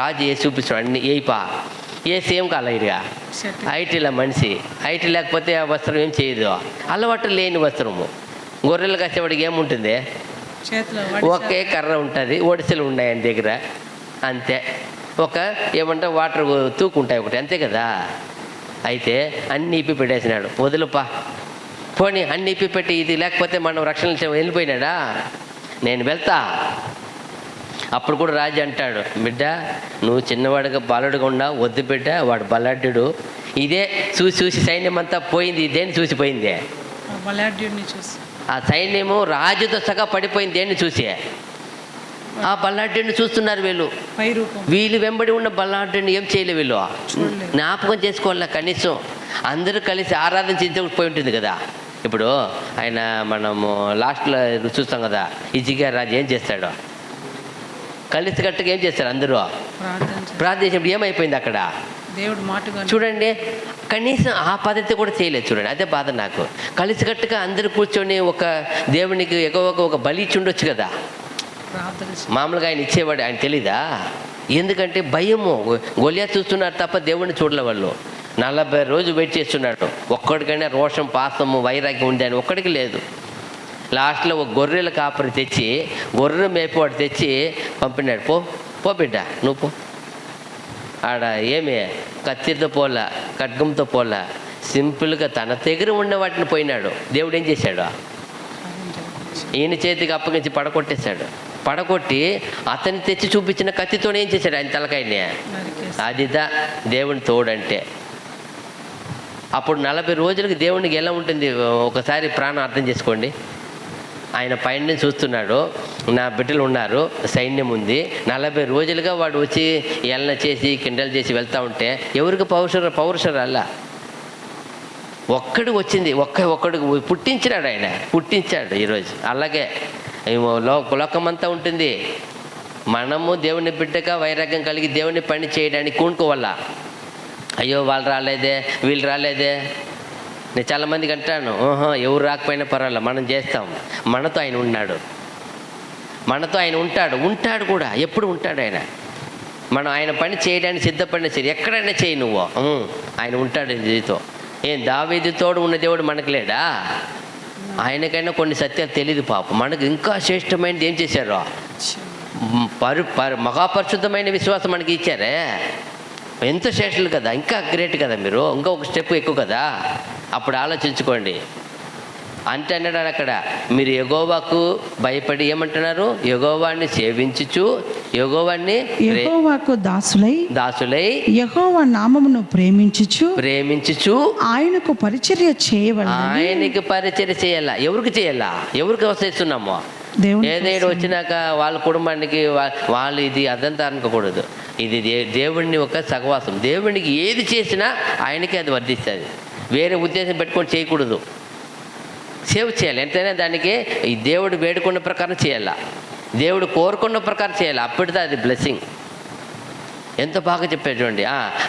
రాజు ఏ చూపిస్తాడు అన్ని ఏసి ఏం కాల ఇదిగా ఐటీల మనిషి. ఐటీ లేకపోతే ఆ వస్త్రం ఏం చేయదు. అలవాటు లేని వస్త్రము. గొర్రెలు కాసేవాడికి ఏముంటుంది? ఒకే కర్ర ఉంటుంది, ఒడిసెలు ఉన్నాయి ఆయన దగ్గర, అంతే. ఏమంటే వాటర్ తూకుంటాయి ఒకటి, అంతే కదా. అయితే అన్ని ఇప్పి పెట్టేసినాడు. వదులుపా పోనీ అన్ని ఇప్పి పెట్టి, ఇది లేకపోతే మనం రక్షణ వెళ్ళిపోయినాడా? నేను వెళ్తా. అప్పుడు కూడా రాజు అంటాడు, బిడ్డ నువ్వు చిన్నవాడుగా బాలుడుగా ఉన్నావు, వద్దు బిడ్డ, వాడు బలాఢ్యుడు. ఇదే చూసి సైన్యం అంతా పోయింది. ఇదేని చూసిపోయింది? ఆ సైన్యము రాజుతో సగా పడిపోయింది. దేన్ని చూసి? ఆ బలాఢ్యుడిని చూస్తున్నారు వీళ్ళు. వీళ్ళు వెంబడి ఉన్న బలాఢ్యుడిని ఏం చేయలే వీళ్ళు. జ్ఞాపకం చేసుకోవాల కనీసం. అందరూ కలిసి ఆరాధించకపోయి ఉంటుంది కదా. ఇప్పుడు ఆయన మనము లాస్ట్లో చూస్తాం కదా, హిజ్కియా రాజు ఏం చేస్తాడు? కలిసికట్టుగా ఏం చేస్తారు? అందరూ ప్రార్థించినప్పుడు ఏమైపోయింది అక్కడ? దేవుడు మాట చూడండి, కనీసం ఆ పద్ధతి కూడా చేయలేదు. చూడండి, అదే బాధ నాకు. కలిసికట్టుగా అందరూ కూర్చొని ఒక దేవునికి ఒక బలి ఇచ్చి ఉండొచ్చు కదా. మామూలుగా ఆయన ఇచ్చేవాడు, ఆయన తెలీదా? ఎందుకంటే భయము. గొలియాతు చూస్తున్నారు తప్ప దేవుడిని చూడలే వాళ్ళు. 40 రోజులు వెయిట్ చేస్తున్నాడు. ఒక్కడికైనా రోషం, పాసము, వైరాగ్యం ఉంది అని ఒక్కడికి లేదు. లాస్ట్లో ఒక గొర్రెల కాపరి తెచ్చి, గొర్రె మేపవాడు తెచ్చి పంపినాడు. పో బిడ్డ నువ్వు పో. ఆడ ఏమి కత్తితో పోలా, ఖడ్గంతో పోలా, సింపుల్గా తన దగ్గర ఉన్న వాటిని పోయినాడు. దేవుడు ఏం చేశాడు? ఈయన చేతికి అప్పగించి పడగొట్టేశాడు. పడగొట్టి అతన్ని తెచ్చి చూపించిన కత్తితోనే ఏం చేశాడు? ఆయన తలకాయని. అదిదా దేవుని తోడంటే. అప్పుడు 40 రోజులకి దేవునికి ఎలా ఉంటుంది ఒకసారి ప్రాణం అర్థం చేసుకోండి. ఆయన పైన చూస్తున్నాడు, నా బిడ్డలు ఉన్నారు, సైన్యం ఉంది. 40 రోజులుగా వాడు వచ్చి ఏళ్ళ చేసి కిండలు చేసి వెళ్తూ ఉంటే ఎవరికి పౌరుషం రాలా? ఒక్కడికి వచ్చింది. ఒక్కడికి పుట్టించినాడు ఆయన, పుట్టించాడు. ఈరోజు అలాగే లోకమంతా ఉంటుంది. మనము దేవుని బిడ్డగా వైరాగ్యం కలిగి దేవుని పని చేయడానికి కూనుకోవాలా. అయ్యో వాళ్ళు రాలేదే, వీళ్ళు రాలేదే. నేను చాలామందికి అంటాను, ఎవరు రాకపోయినా పర్వాలేదు, మనం చేస్తాం. మనతో ఆయన ఉన్నాడు, మనతో ఆయన ఉంటాడు కూడా. ఎప్పుడు ఉంటాడు ఆయన. మనం ఆయన పని చేయడానికి సిద్ధపడిన సరే ఎక్కడైనా చేయి నువ్వు, ఆయన ఉంటాడు జీవితో. దావీదుతోడు ఉన్న దేవుడు మనకు లేడా? ఆయనకైనా కొన్ని సత్యాలు తెలియదు పాపం. మనకు ఇంకా శ్రేష్టమైనది ఏం చేశారు? మహాపరిశుద్ధమైన విశ్వాసం మనకి ఇచ్చారే. ఎంత శ్రేష్ఠులు కదా, ఇంకా గ్రేట్ కదా మీరు, ఇంకా ఒక స్టెప్ ఎక్కువ కదా. అప్పుడు ఆలోచించుకోండి. అంటే అన్నాడు అక్కడ, మీరు యెహోవాకు భయపడి ఏమంటున్నారు? యెహోవాని సేవించుచు, యెహోవాకు దాసులై యెహోవా నామమును ప్రేమించుచు ఆయనకు పరిచర్య చేయవలెను. ఆయనకి పరిచర్య చేయాలా? ఎవరికి చేయాలా? ఎవరికి అవసరిస్తున్నామో? ఏదైనా వచ్చినాక వాళ్ళ కుటుంబానికి వాళ్ళు ఇది అదంతా అనుకోకూడదు. ఇది దేవుడిని ఒక సహవాసం. దేవునికి ఏది చేసినా ఆయనకి అది వర్తిస్తుంది. వేరే ఉద్దేశం పెట్టుకొని చేయకూడదు. సేవ చేయాలి. ఎంతైనా దానికి ఈ దేవుడు వేడుకున్న ప్రకారం చేయాలా, దేవుడు కోరుకున్న ప్రకారం చేయాలి. అప్పటిదా అది బ్లెస్సింగ్. ఎంత బాగా చెప్పారు చూడండి.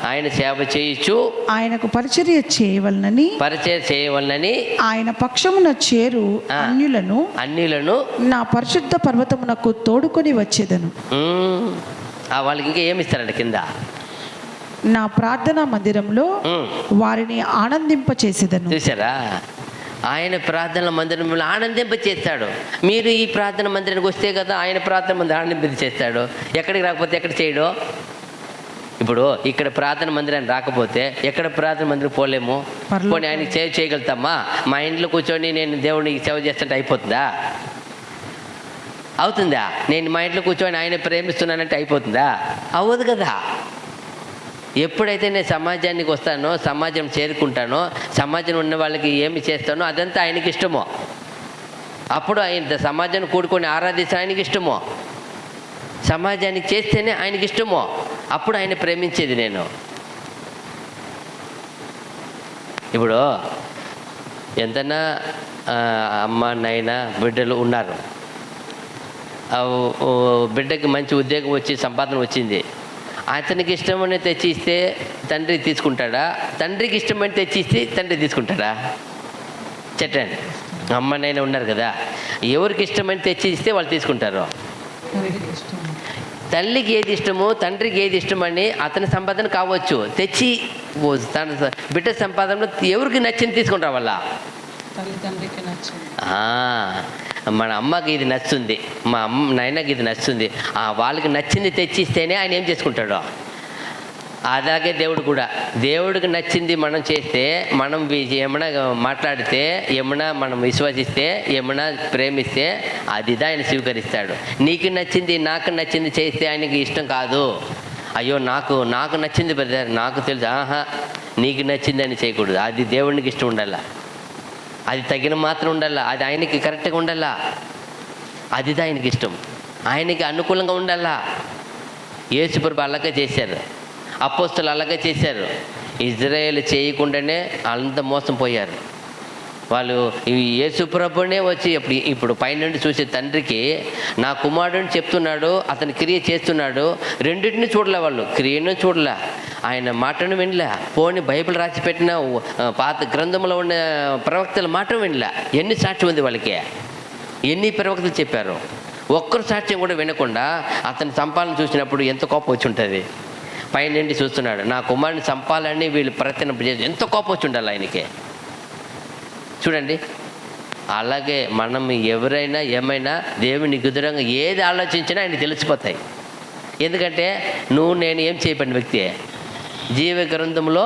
ఆయన సేవ చేయొచ్చు, ఆయనకు పరిచర్య చేయవలనని ఆయన పక్షమున చేరు అన్యులను నా పరిశుద్ధ పర్వతమునకు తోడుకొని వచ్చేదను. వాళ్ళకి ఇంకా ఏమి ఇస్తారంట కింద? నా ప్రార్థనా మందిరంలో వారిని ఆనందింపచేసేదను. చూసారా? ఆయన ప్రార్థన మందిరంలో ఆనందింపచేస్తాడు. మీరు ఈ ప్రార్థన మందిరానికి వస్తే కదా ఆయన ప్రార్థన మందిరం ఆనందింపచేస్తాడు. ఎక్కడికి రాకపోతే ఎక్కడ చేయడు? ఇప్పుడు ఇక్కడ ప్రార్థన మందిరాన్ని రాకపోతే ఎక్కడ ప్రార్థన మందిరం పోలేము. పోనీ ఆయనకి సేవ చేయగలుగుతామా? మా ఇంట్లో కూర్చొని నేను దేవునికి సేవ చేస్తుంటే అయిపోతుందా? అవుతుందా? నేను మా ఇంట్లో కూర్చొని ఆయన ప్రేమిస్తున్నానంటే అయిపోతుందా? అవ్వదు కదా. ఎప్పుడైతే నేను సమాజానికి వస్తానో, సమాజం చేరుకుంటానో, సమాజం ఉన్న వాళ్ళకి ఏమి చేస్తానో అదంతా ఆయనకి ఇష్టమో. అప్పుడు ఆయన సమాజాన్ని కూడుకొని ఆరాధిస్తే ఆయనకి ఇష్టమో. సమాజానికి చేస్తేనే ఆయనకి ఇష్టమో. అప్పుడు ఆయన ప్రేమించేది నేను. ఇప్పుడు ఎంతైనా అమ్మ నాయన బిడ్డలు ఉన్నారు. బిడ్డకి మంచి ఉద్యోగం వచ్చి సంపాదన వచ్చింది. అతనికి ఇష్టమని తెచ్చి ఇస్తే తండ్రి తీసుకుంటాడా? తండ్రికి ఇష్టమని తెచ్చి ఇస్తే తండ్రి తీసుకుంటాడా? చెప్పండి. అమ్మ నాయన ఉన్నారు కదా, ఎవరికి ఇష్టమని తెచ్చి ఇస్తే వాళ్ళు తీసుకుంటారు. తల్లికి ఏది ఇష్టమో తండ్రికి ఏది ఇష్టమని అతని సంపాదన కావచ్చు, తెచ్చి తన బిడ్డ సంపాదనలో ఎవరికి నచ్చింది తీసుకుని రావాలా? మన అమ్మకి ఇది నచ్చుంది, మా నాయనకి ఇది నచ్చుంది, వాళ్ళకి నచ్చింది తెచ్చిస్తేనే ఆయన ఏం చేసుకుంటాడు. అలాగే దేవుడు కూడా, దేవుడికి నచ్చింది మనం చేస్తే, మనం ఏమైనా మాట్లాడితే, ఏమైనా మనం విశ్వసిస్తే, ఏమైనా ప్రేమిస్తే అదిదా ఆయన స్వీకరిస్తాడు. నీకు నచ్చింది నాకు నచ్చింది చేస్తే ఆయనకి ఇష్టం కాదు. అయ్యో నాకు నచ్చింది బ్రదర్, నాకు తెలుసు, నీకు నచ్చింది అని చేయకూడదు. అది దేవునికి ఇష్టం ఉండాలా, అది తగిన మాత్రం ఉండాలా, అది ఆయనకి కరెక్ట్గా ఉండాలా, అదిదా ఆయనకి ఇష్టం, ఆయనకి అనుకూలంగా ఉండాలా. యేసుప్రభు అలాగే చేశారు, అపోస్తలు అలాగే చేశారు. ఇజ్రాయేల్ చేయకుండానే అంత మోసం పోయారు వాళ్ళు. యేసుప్రభునే వచ్చి ఇప్పుడు పైనుండి చూసే తండ్రికి నా కుమారుడిని చెప్తున్నాడు, అతని క్రియ చేస్తున్నాడు, రెండింటిని చూడలే వాళ్ళు, క్రియను చూడలే, ఆయన మాటను వినలే, పోని బైబిల్ రాసి పెట్టిన పాత గ్రంథంలో ఉన్న ప్రవక్తల మాట వినలే. ఎన్ని సాక్ష్యం ఉంది వాళ్ళకి, ఎన్ని ప్రవక్తలు చెప్పారు, ఒక్కరు సాక్ష్యం కూడా వినకుండా అతని సంపాదన చూసినప్పుడు ఎంత కోపం వచ్చి ఉంటుంది. పైనుండి చూస్తున్నాడు, నా కుమారుని చంపాలని వీళ్ళు ప్రయత్నం చేసి ఎంత కోపం వచ్చి ఉండాలి ఆయనకి. చూడండి, అలాగే మనం ఎవరైనా ఏమైనా దేవుని గుదరంగా ఏది ఆలోచించినా ఆయనకి తెలిసిపోతాయి. ఎందుకంటే నేను ఏం చేయబడిన వ్యక్తి, జీవ గ్రంథంలో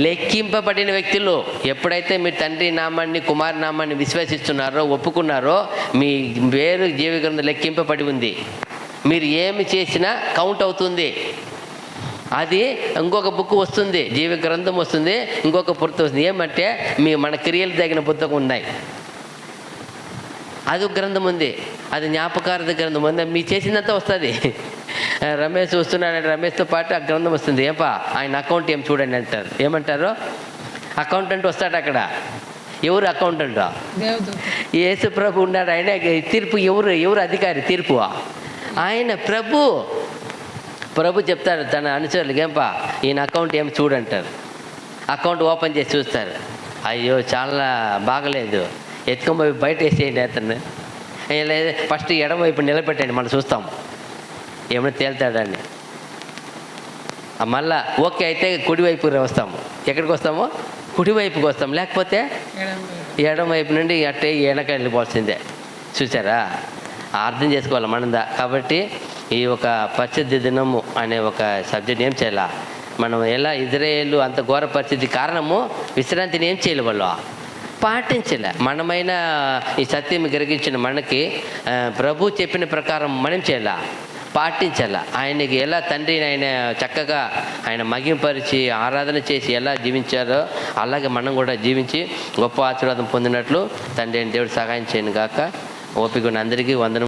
లెక్కింపబడిన వ్యక్తులు. ఎప్పుడైతే మీ తండ్రి నామాన్ని కుమారు నామాన్ని విశ్వసిస్తున్నారో, ఒప్పుకున్నారో, మీ పేరు జీవ గ్రంథం లెక్కింపబడి ఉంది. మీరు ఏమి చేసినా కౌంట్ అవుతుంది. అది ఇంకొక బుక్ వస్తుంది, జీవ గ్రంథం వస్తుంది, ఇంకొక పుస్తకం వస్తుంది. ఏమంటే మన క్రియలు తగిన పుస్తకం ఉన్నాయి, అది ఒక గ్రంథం ఉంది, అది జ్ఞాపకార్థ గ్రంథం ఉంది. మీ చేసిందంతా వస్తుంది. రమేష్ వస్తున్నాడు, రమేష్తో పాటు ఆ గ్రంథం వస్తుంది. ఏపా ఆయన అకౌంట్ ఏం చూడండి అంటారు. ఏమంటారు? అకౌంటెంట్ వస్తాడు అక్కడ. ఎవరు అకౌంటెంట్? యేసు ప్రభు ఉన్నాడు, ఆయన తీర్పు. ఎవరు అధికారి తీర్పు? ఆయన ప్రభు చెప్తారు తన అనుచరులకి, ఏంపా ఈయన అకౌంట్ ఏం చూడంటారు. అకౌంట్ ఓపెన్ చేసి చూస్తారు, అయ్యో చాలా బాగలేదు, ఎత్తుకొని బయట వేసేయండి అతను, లేదు ఫస్ట్ ఎడమవైపు నిలబెట్టండి మనం చూస్తాం ఏమైనా తేల్తాడని. మళ్ళా ఓకే అయితే కుడివైపుకి వస్తాము. ఎక్కడికి వస్తాము? కుడివైపుకి వస్తాం, లేకపోతే ఎడమవైపు నుండి అట్టే వెనక వెళ్ళిపోవాల్సిందే. చూసారా? అర్థం చేసుకోవాలి మనందా. కాబట్టి ఈ ఒక పరిశుద్ధ దినము అనే ఒక సబ్జెక్ట్ ఏం చేయాల మనం, ఎలా ఇజ్రాయేల్ అంత ఘోర పరిస్థితి కారణము విశ్రాంతిని ఏం చేయలే, వాళ్ళు పాటించలే. మనమైనా ఈ సత్యం గ్రహించిన మనకి ప్రభు చెప్పిన ప్రకారం మనం చేయాల, పాటించాల. ఆయనకి ఎలా తండ్రిని ఆయన చక్కగా ఆయన మగింపరిచి ఆరాధన చేసి ఎలా జీవించారో అలాగే మనం కూడా జీవించి గొప్ప ఆశీర్వాదం పొందినట్లు తండ్రి అయిన దేవుడు సహాయం చేయను గాక. ఓపిక అందరికీ వందనం.